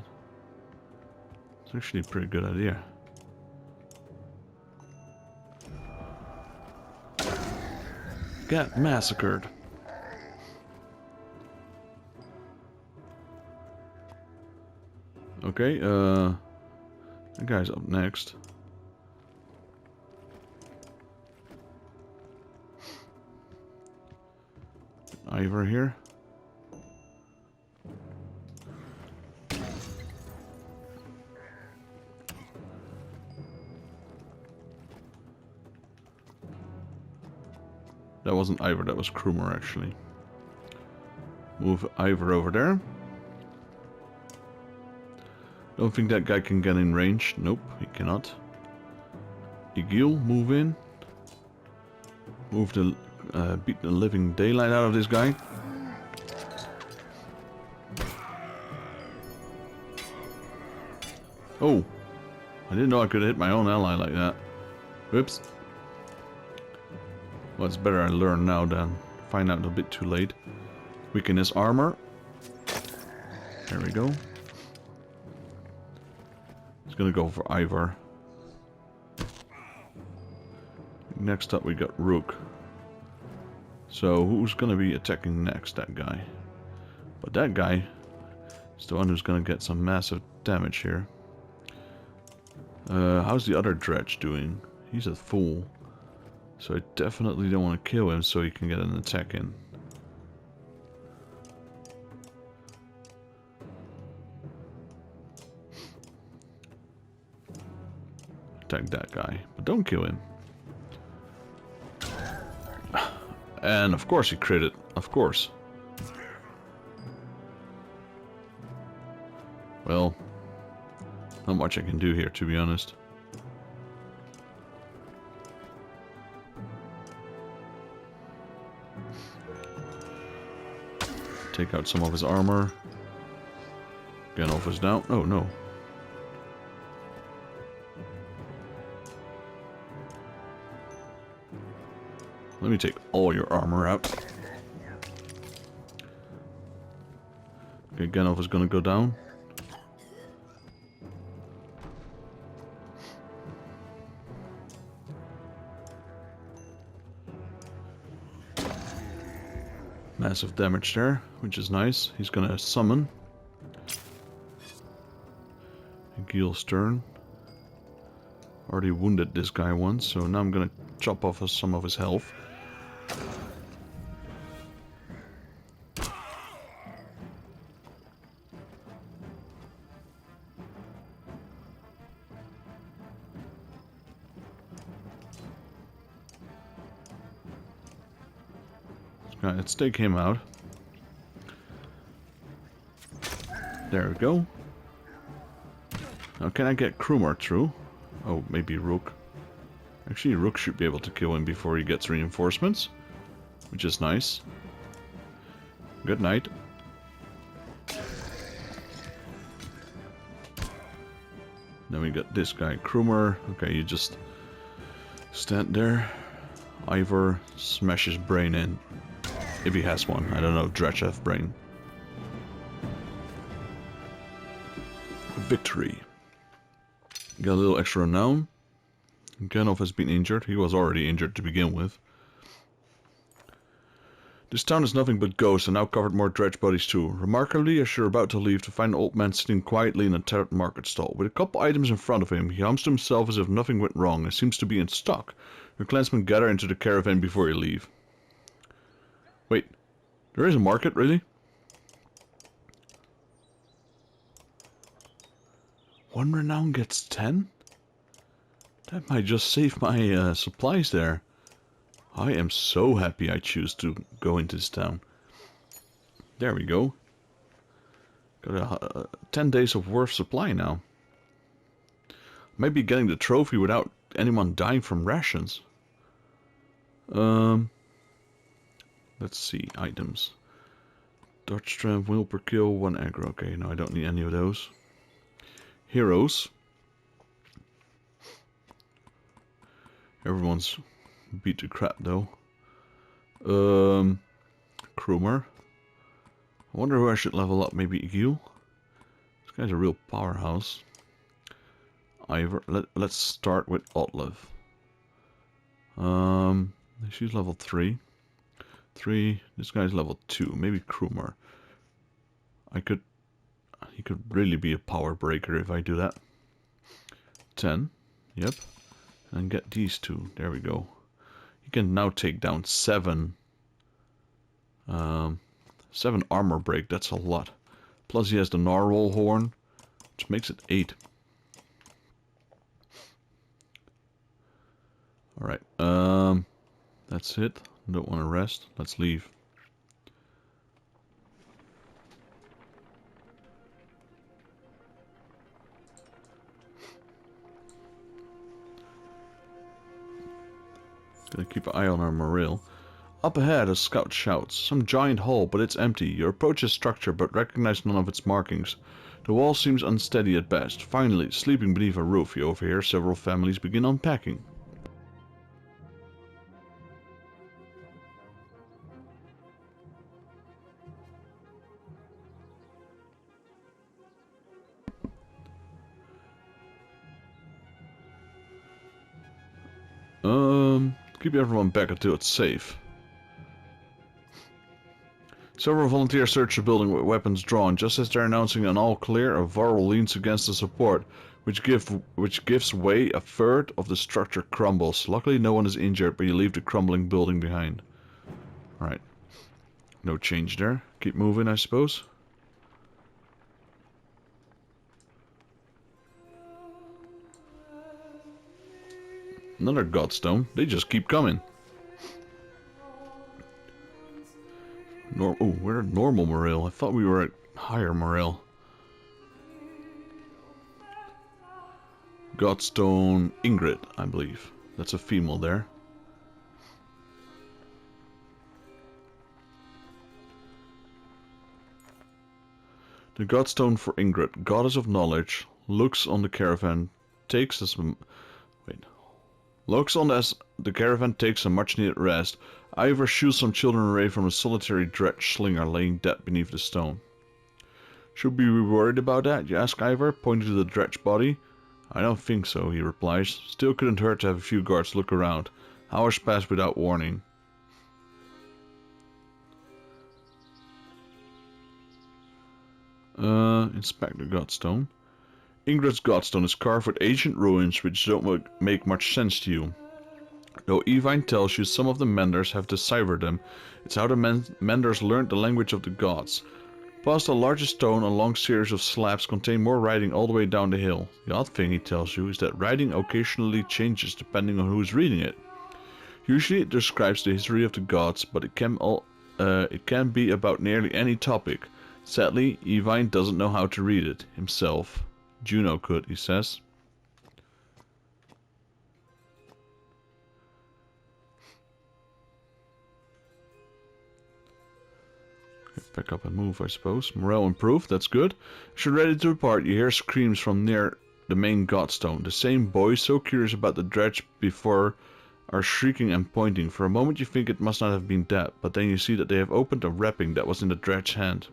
It's actually a pretty good idea. Get massacred. Okay, that guy's up next. Ivar here. That wasn't Ivor, that was Krumer actually. Move Ivor over there. Don't think that guy can get in range. Nope, he cannot. Egil, move in. Move the beat the living daylight out of this guy. Oh, I didn't know I could hit my own ally like that. Whoops. Well, it's better I learn now than find out a bit too late. Weaken his armor. There we go. He's gonna go for Ivor. Next up we got Rook. So who's gonna be attacking next? That guy. But that guy is the one who's gonna get some massive damage here. How's the other Dredge doing? He's a fool. So I definitely don't want to kill him so he can get an attack in. Attack that guy, but don't kill him. And of course he critted, of course. Well, not much I can do here, to be honest. Take out some of his armor. Gandalf is down. Oh no. Let me take all your armor out. Okay, Gandalf is gonna go down. Massive damage there, which is nice. He's gonna summon. Gil's turn. Already wounded this guy once, so now I'm gonna chop off some of his health. Let's take him out. There we go. Now can I get Krumer through? Oh, maybe Rook. Actually, Rook should be able to kill him before he gets reinforcements, which is nice. Good night. Then we got this guy, Krumer. Okay, you just stand there. Ivor, smash his brain in. If he has one. I don't know, Dredge have brain. Victory. Got a little extra renown. Gandalf has been injured. He was already injured to begin with. This town is nothing but ghosts and now covered more Dredge bodies too. Remarkably, as you're about to leave, to find an old man sitting quietly in a tattered market stall. With a couple items in front of him, he hums to himself as if nothing went wrong and seems to be in stock. Your clansmen gather into the caravan before you leave. Wait, there is a market, really? One renown gets 10? That might just save my supplies there. I am so happy I choose to go into this town. There we go. Got 10 days of worth supply now. Maybe getting the trophy without anyone dying from rations. Let's see, items. Dodge strength, will per kill, 1 aggro. Okay, no, I don't need any of those. Heroes. Everyone's beat to crap though. Krumer. I wonder who I should level up. Maybe Egil? This guy's a real powerhouse. Ivor. Let's start with Otlev. She's level 3. 3. This guy's level 2. Maybe Krumer. He could really be a power breaker if I do that. 10. Yep. And get these two. There we go. He can now take down 7. 7 armor break. That's a lot. Plus he has the narwhal horn, which makes it 8. Alright. That's it. Don't want to rest. Let's leave. Gonna keep an eye on our morale. Up ahead, a scout shouts. Some giant hall, but it's empty. You approach its structure, but recognize none of its markings. The wall seems unsteady at best. Finally, sleeping beneath a roof, you overhear several families begin unpacking. Keep everyone back until it's safe. Several volunteers search the building with weapons drawn. Just as they're announcing an all clear, a varl leans against the support, which gives way. A third of the structure crumbles. Luckily no one is injured, but you leave the crumbling building behind. Alright. No change there. Keep moving, I suppose. Another godstone. They just keep coming. We're at normal morale. I thought we were at higher morale. Godstone Ingrid, I believe. That's a female there. The Godstone for Ingrid, goddess of knowledge, looks on the caravan, takes as the caravan takes a much-needed rest. Ivor shoos some children away from a solitary dredge slinger laying dead beneath the stone. Should we be worried about that? You ask Ivor, pointing to the dredge body. I don't think so, he replies. Still couldn't hurt to have a few guards look around. Hours pass without warning. Inspect the Godstone. Ingrid's Godstone is carved with ancient ruins which don't make much sense to you. Though Evine tells you some of the menders have deciphered them, it's how the menders learned the language of the gods. Past the largest stone, a long series of slabs contain more writing all the way down the hill. The odd thing, he tells you, is that writing occasionally changes depending on who's reading it. Usually it describes the history of the gods, but it can be about nearly any topic. Sadly, Evine doesn't know how to read it himself. Juno could, he says. Back up and move, I suppose. Morale improved, that's good. As you're ready to depart, you hear screams from near the main godstone. The same boys, so curious about the dredge before, are shrieking and pointing. For a moment you think it must not have been that, but then you see that they have opened a wrapping that was in the dredge's hand.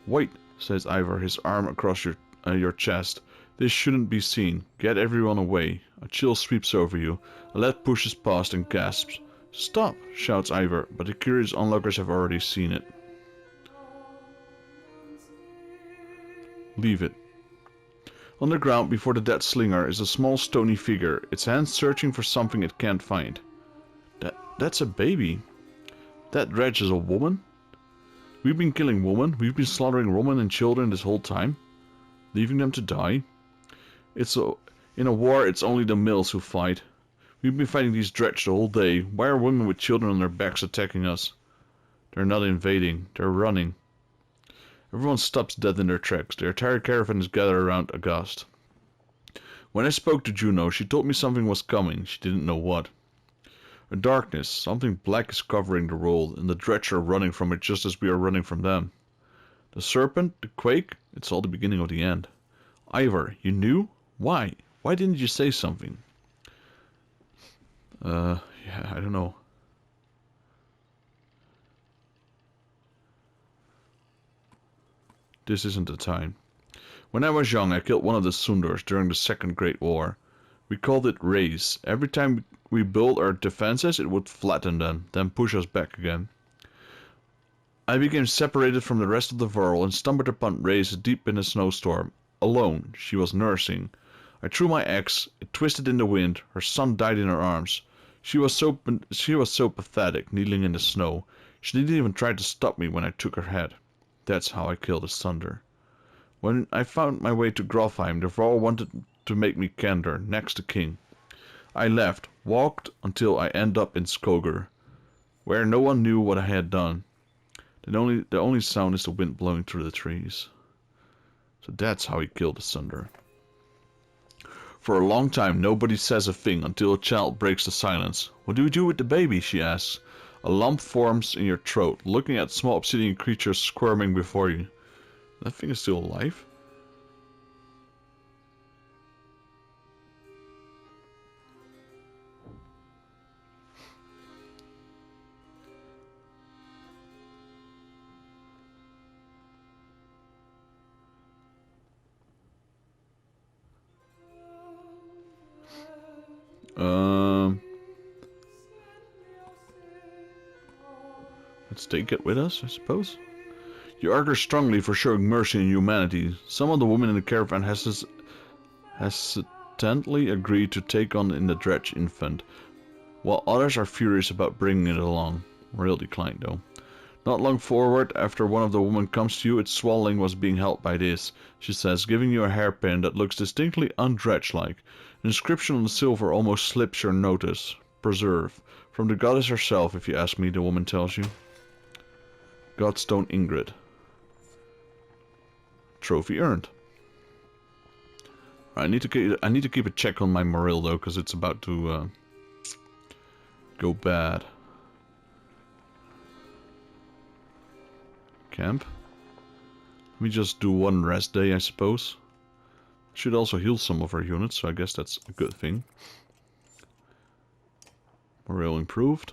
Wait, says Ivor, his arm across your chest. This shouldn't be seen. Get everyone away. A chill sweeps over you. A lad pushes past and gasps. Stop, shouts Ivor, but the curious onlookers have already seen it. Leave it. On the ground before the dead slinger is a small stony figure, its hands searching for something it can't find. That's a baby. That dredge is a woman? We've been killing women, we've been slaughtering women and children this whole time, leaving them to die. In a war, it's only the males who fight. We've been fighting these dredge the whole day. Why are women with children on their backs attacking us? They're not invading, they're running. Everyone stops dead in their tracks. The entire caravan is gathered around aghast. When I spoke to Juno, she told me something was coming. She didn't know what. A darkness, something black is covering the world, and the dredge are running from it just as we are running from them. The serpent, the quake, it's all the beginning of the end. Ivor, you knew? Why? Why didn't you say something? Yeah, I don't know. This isn't the time. When I was young, I killed one of the Sundars during the Second Great War. We called it Raise. Every time we built our defenses, it would flatten them, then push us back again. I became separated from the rest of the Varl and stumbled upon Raise deep in a snowstorm. Alone, she was nursing. I threw my axe, it twisted in the wind, her son died in her arms. She was so pathetic, kneeling in the snow. She didn't even try to stop me when I took her head. That's how I killed the Sunder. When I found my way to Grofheim, the Varl wanted to make me Kender, next to king. I left, walked until I ended up in Skoger, where no one knew what I had done. The only sound is the wind blowing through the trees. So that's how he killed the Sunder. For a long time, nobody says a thing until a child breaks the silence. What do we do with the baby? She asks. A lump forms in your throat, looking at small obsidian creatures squirming before you. That thing is still alive? Let's take it with us, I suppose. You argue strongly for showing mercy and humanity. Some of the women in the caravan hesitantly agreed to take on in the Dredge infant, while others are furious about bringing it along. Real decline, though. Not long forward, after one of the women comes to you, its swallowing was being held by this, she says, giving you a hairpin that looks distinctly undredge-like. An inscription on the silver almost slips your notice. Preserve. From the goddess herself, if you ask me, the woman tells you. Godstone Ingrid. Trophy earned. I need to keep a check on my morale though, because it's about to go bad. Camp. Let me just do one rest day, I suppose. Should also heal some of our units, so I guess that's a good thing. Morale improved.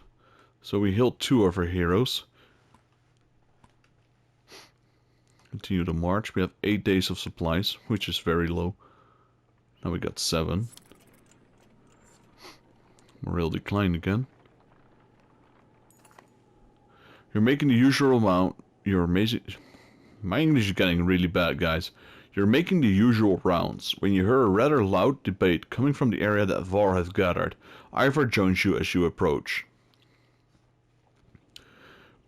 So we healed 2 of our heroes. Continue to march. We have 8 days of supplies, which is very low. Now we got 7. Morale declined again. You're making the usual amount. You're amazing. My English is getting really bad, guys. You're making the usual rounds when you hear a rather loud debate coming from the area that Var has gathered. Ivar joins you as you approach.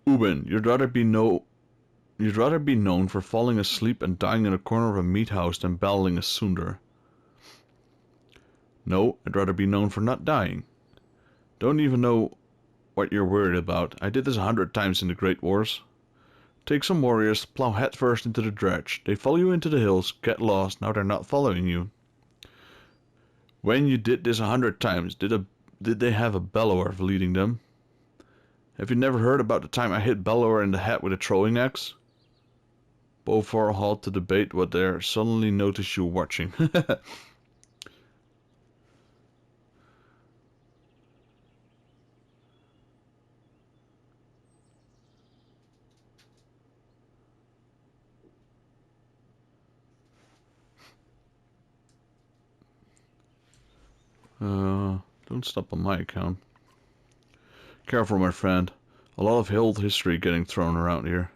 Ubin, you'd rather be known for falling asleep and dying in a corner of a meat house than battling a Sunder. No, I'd rather be known for not dying. Don't even know what you're worried about. I did this 100 times in the Great Wars. Take some warriors, plow headfirst into the Dredge. They follow you into the hills, get lost, now they're not following you. When you did this 100 times, did they have a bellower leading them? Have you never heard about the time I hit bellower in the head with a throwing axe? Beaufort halt to debate what there, suddenly notice you watching. Don't stop on my account. Careful, my friend. A lot of old history getting thrown around here.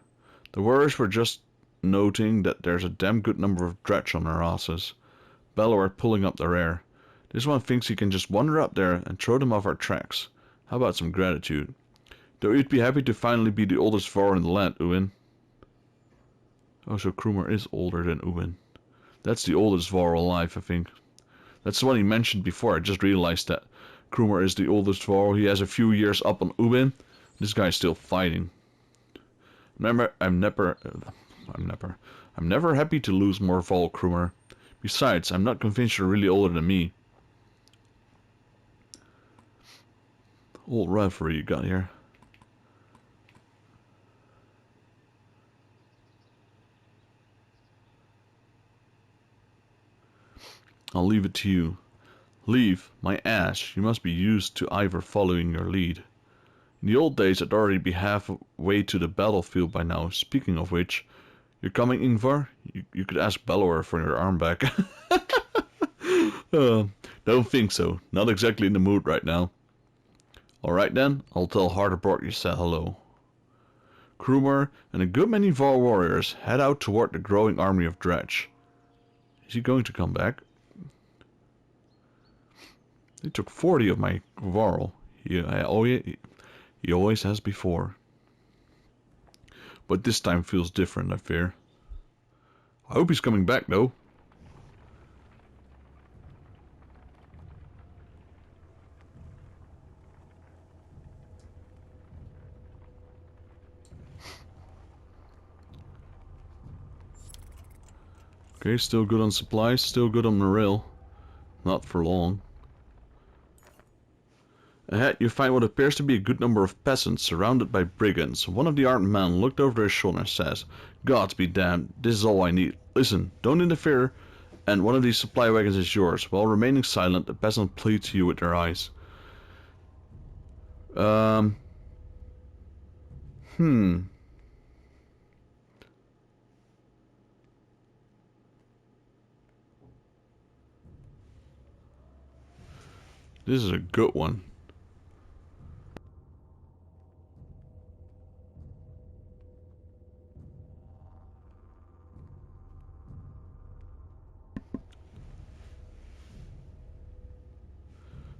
The warriors were just noting that there's a damn good number of dredge on our asses. Bellower pulling up the rear. This one thinks he can just wander up there and throw them off our tracks. How about some gratitude? Though you'd be happy to finally be the oldest Var in the land, Uwin. Oh, so Krumer is older than Uwin. That's the oldest Var alive, I think. That's the one he mentioned before. I just realized that Krumer is the oldest Var. He has a few years up on Ubin. This guy's still fighting. Remember, I'm never happy to lose more Vol, Krumer. Besides, I'm not convinced you're really older than me. Old rivalry you got here. I'll leave it to you. Leave? My ass. You must be used to Ivor following your lead. In the old days, I'd already be halfway to the battlefield by now. Speaking of which, you're coming, Ingvar? You could ask Bellower for your arm back. Don't think so. Not exactly in the mood right now. Alright then, I'll tell Harderbrook you said hello. Krumer and a good many Var warriors head out toward the growing army of Dredge. Is he going to come back? He took 40 of my Varl. He always has before. But this time feels different, I fear. I hope he's coming back, though. Okay, still good on supplies, still good on morale. Not for long. Ahead, you find what appears to be a good number of peasants surrounded by brigands. One of the armed men looked over his shoulder and says, "Gods be damned, this is all I need. Listen, don't interfere, and one of these supply wagons is yours." While remaining silent, the peasant plead to you with their eyes. This is a good one.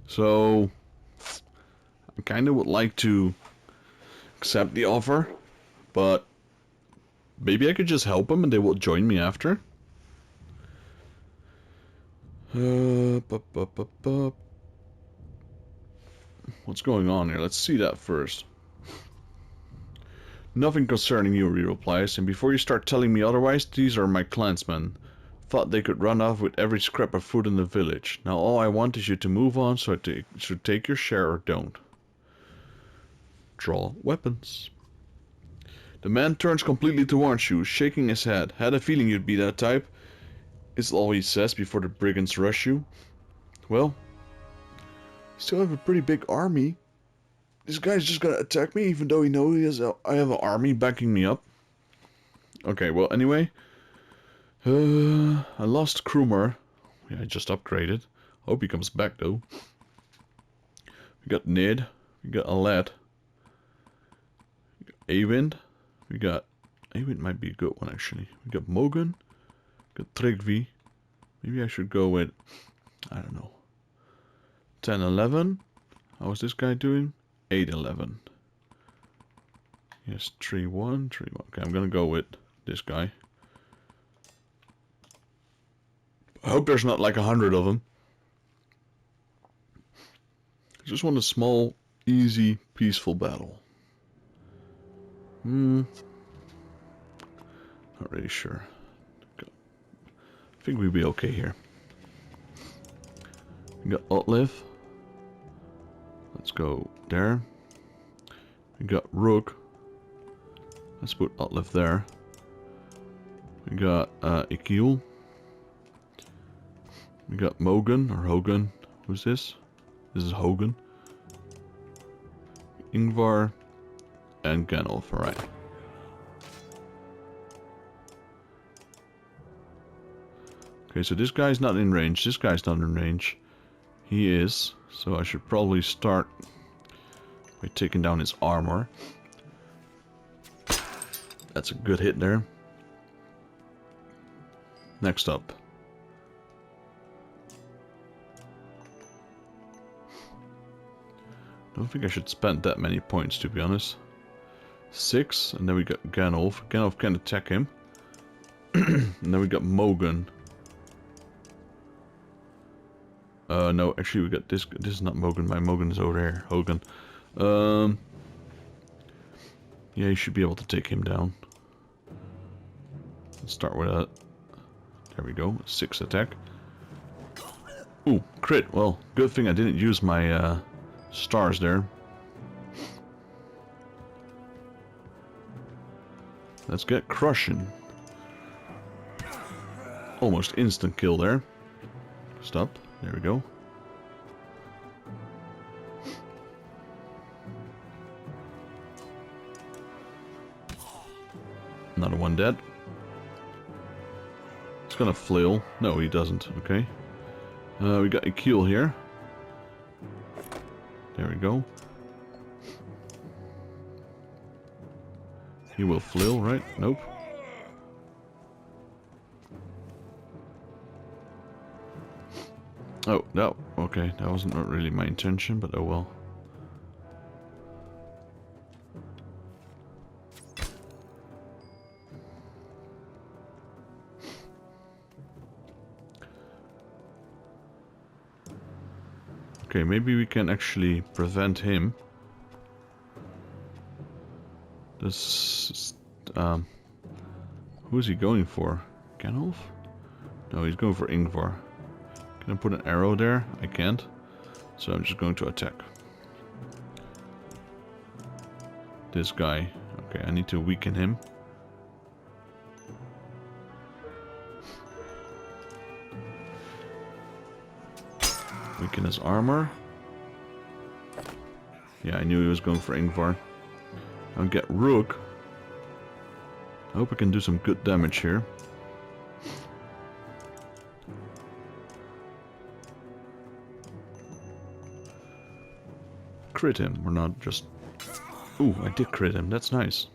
So, I kind of would like to accept the offer, but maybe I could just help them and they will join me after. What's going on here? Let's see that first. "Nothing concerning you," he replies, "and before you start telling me otherwise, these are my clansmen. Thought they could run off with every scrap of food in the village. Now all I want is you to move on, so I should take your share or don't. Draw weapons." The man turns completely towards you, shaking his head. "Had a feeling you'd be that type," is all he says before the brigands rush you. "Well, still have a pretty big army. This guy's just gonna attack me even though he knows I have an army backing me up." Okay, well, anyway. I lost Krumer. Yeah, I just upgraded. Hope he comes back, though. We got Nid. We got Alet. We got Awind. We got... Awind might be a good one, actually. We got Mogan. We got Trigvi. Maybe I should go with... I don't know. 10-11. How is this guy doing? 8-11. Yes, 3-1. 3-1. Okay, I'm gonna go with this guy. I hope there's not like 100 of them. I just want a small, easy, peaceful battle. Not really sure. I think we'd be okay here. We got Outlive. Let's go there. We got Rook. Let's put Outlive there. We got Ikil. We got Mogan or Hogan. Who's this? This is Hogan. Ingvar and Ganolf. Alright. Okay, so this guy's not in range. This guy's not in range. He is. So I should probably start by taking down his armor. That's a good hit there. Next up. I don't think I should spend that many points, to be honest. 6, and then we got Ganolf. Ganolf can attack him. And then we got Mogan. No, actually we got this. This is not Mogan. My Mogan is over there. Hogan. Yeah, you should be able to take him down. Let's start with that. There we go. 6 attack. Ooh, crit. Well, good thing I didn't use my stars there. Let's get crushing. Almost instant kill there. Stop. There we go. Another one dead. It's gonna flail. No, he doesn't. Okay. We got a kill here. There we go. He will flail, right? Nope. Oh, no. Okay, that wasn't really my intention, but oh well. Okay, maybe we can actually prevent him. This, who is he going for? Ganolf? No, he's going for Ingvar. Can I put an arrow there? I can't. So I'm just going to attack. This guy. Okay, I need to weaken him. Weaken his armor. Yeah, I knew he was going for Ingvar. I'll get Rook. I hope I can do some good damage here. Crit him, or not just... Ooh, I did crit him, that's nice.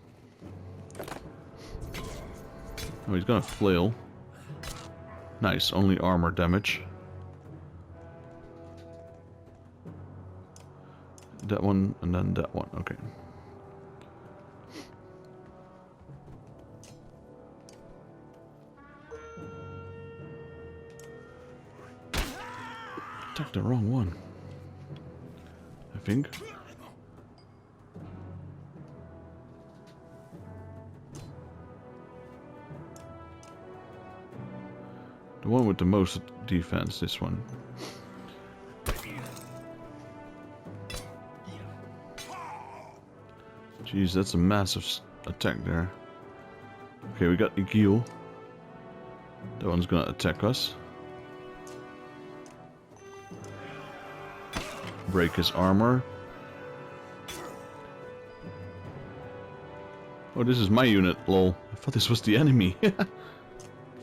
Oh, he's gonna flail. Nice, only armor damage. That one, and then that one, okay. Attacked the wrong one, I think. The one with the most defense, this one. Jeez, that's a massive attack there. Okay, we got Igil. That one's gonna attack us. Break his armor. Oh, this is my unit, lol. I thought this was the enemy.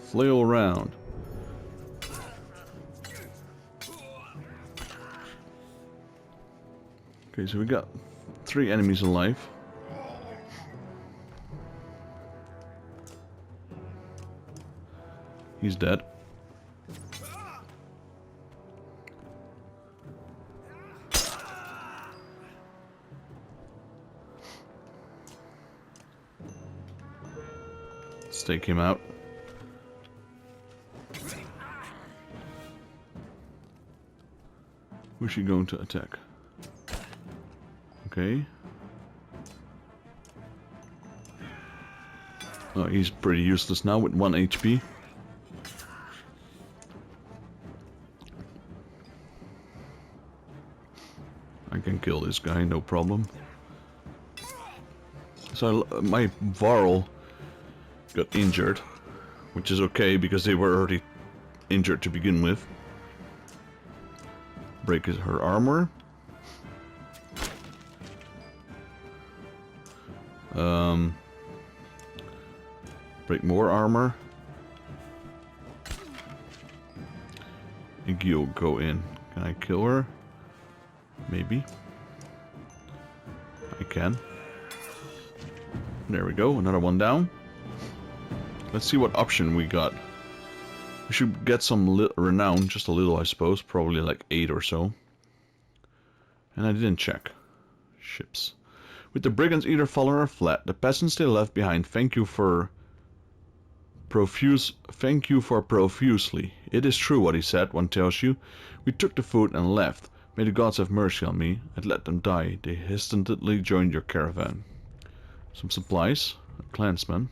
Flail around. Okay, so we got 3 enemies alive. He's dead. Let's take him out. Who's she going to attack? Okay. Oh, he's pretty useless now with 1 HP. I can kill this guy, no problem. So my Varl got injured, which is okay because they were already injured to begin with. Break her armor. Break more armor. Igil, go in. Can I kill her? Maybe. I can. There we go, another one down. Let's see what option we got. We should get some renown, just a little I suppose, probably like 8 or so. And I didn't check. Ships. With the brigands either fallen or fled, the peasants they left behind thank you for profusely. It is true what he said, one tells you. We took the food and left. May the gods have mercy on me. I'd let them die. They hesitantly joined your caravan. Some supplies. A clansman.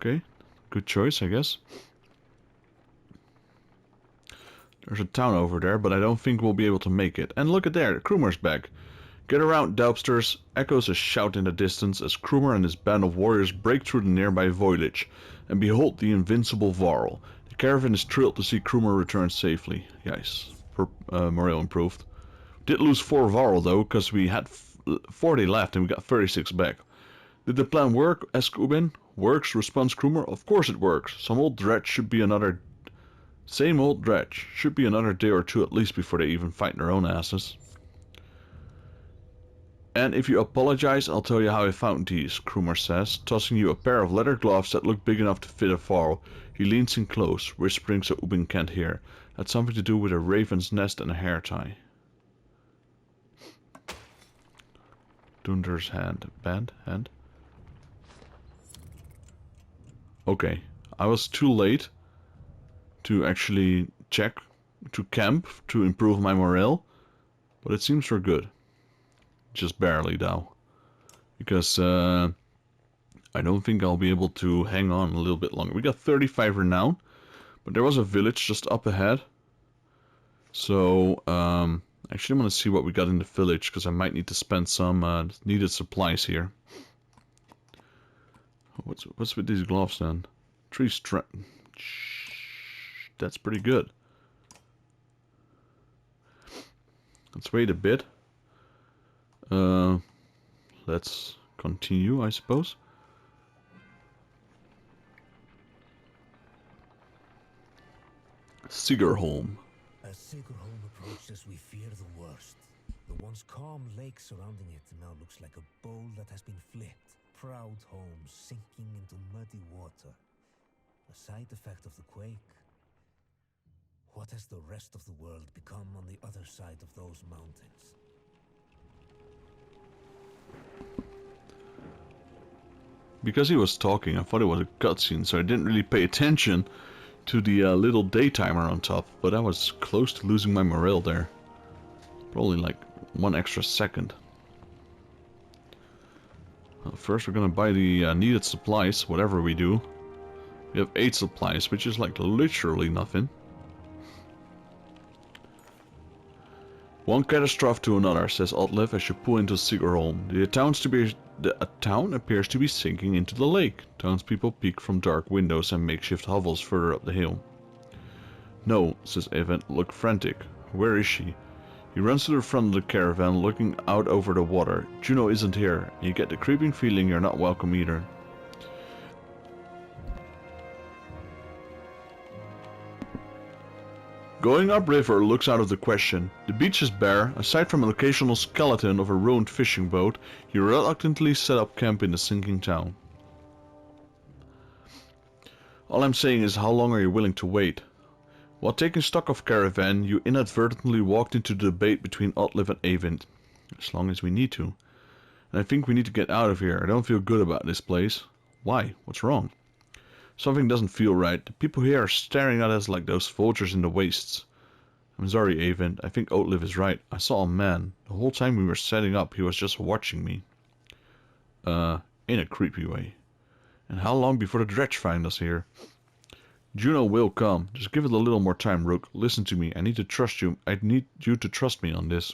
Okay. Good choice, I guess. There's a town over there, but I don't think we'll be able to make it. And look at there, Krumer's back. Get around, Daubsters. Echoes a shout in the distance as Krumer and his band of warriors break through the nearby village. And behold the invincible Varl. The caravan is thrilled to see Krumer return safely. Yes. Morale improved. Did lose 4 Varl though, because we had 40 left and we got 36 back. Did the plan work? Asked Ubin. Works, responds Krumer. Of course it works. Same old Dredge should be another day or 2 at least before they even fight their own asses. And if you apologize, I'll tell you how I found these, Krumer says, tossing you a pair of leather gloves that look big enough to fit a Varl. He leans in close, whispering so Ubin can't hear. That's something to do with a raven's nest and a hair tie. Dunder's hand. Hand? Okay. I was too late to actually check, to camp, to improve my morale. But it seems we're good. Just barely though. Because I don't think I'll be able to hang on a little bit longer. We got 35 renown. But there was a village just up ahead. So, actually I'm gonna see what we got in the village, because I might need to spend some needed supplies here. What's with these gloves then? 3 strength. That's pretty good. Let's wait a bit. Let's continue, I suppose. Sigerholm. As Sigerholm approaches, we fear the worst. The once calm lake surrounding it now looks like a bowl that has been flipped. Proud home sinking into muddy water. A side effect of the quake. What has the rest of the world become on the other side of those mountains? Because he was talking, I thought it was a cutscene, so I didn't really pay attention to the little day timer on top, but I was close to losing my morale there. Probably like 1 extra second. Well, first we're gonna buy the needed supplies, whatever we do. We have 8 supplies, which is like literally nothing. One catastrophe to another, says Otliv as you pull into Sigerholm. The town appears to be sinking into the lake. Townspeople peek from dark windows and makeshift hovels further up the hill. No, says Evan, look frantic. Where is she? He runs to the front of the caravan, looking out over the water. Juno isn't here, and you get the creeping feeling you're not welcome either. Going upriver looks out of the question. The beach is bare. Aside from an occasional skeleton of a ruined fishing boat, you reluctantly set up camp in the sinking town. All I'm saying is, how long are you willing to wait? While taking stock of caravan, you inadvertently walked into the debate between Otliv and Eyvind. As long as we need to. And I think we need to get out of here. I don't feel good about this place. Why? What's wrong? Something doesn't feel right. The people here are staring at us like those vultures in the wastes. I'm sorry, Eyvind. I think Otliv is right. I saw a man. The whole time we were setting up, he was just watching me. In a creepy way. And how long before the dredge find us here? Juno will come. Just give it a little more time, Rook. Listen to me. I need to trust you. I need you to trust me on this.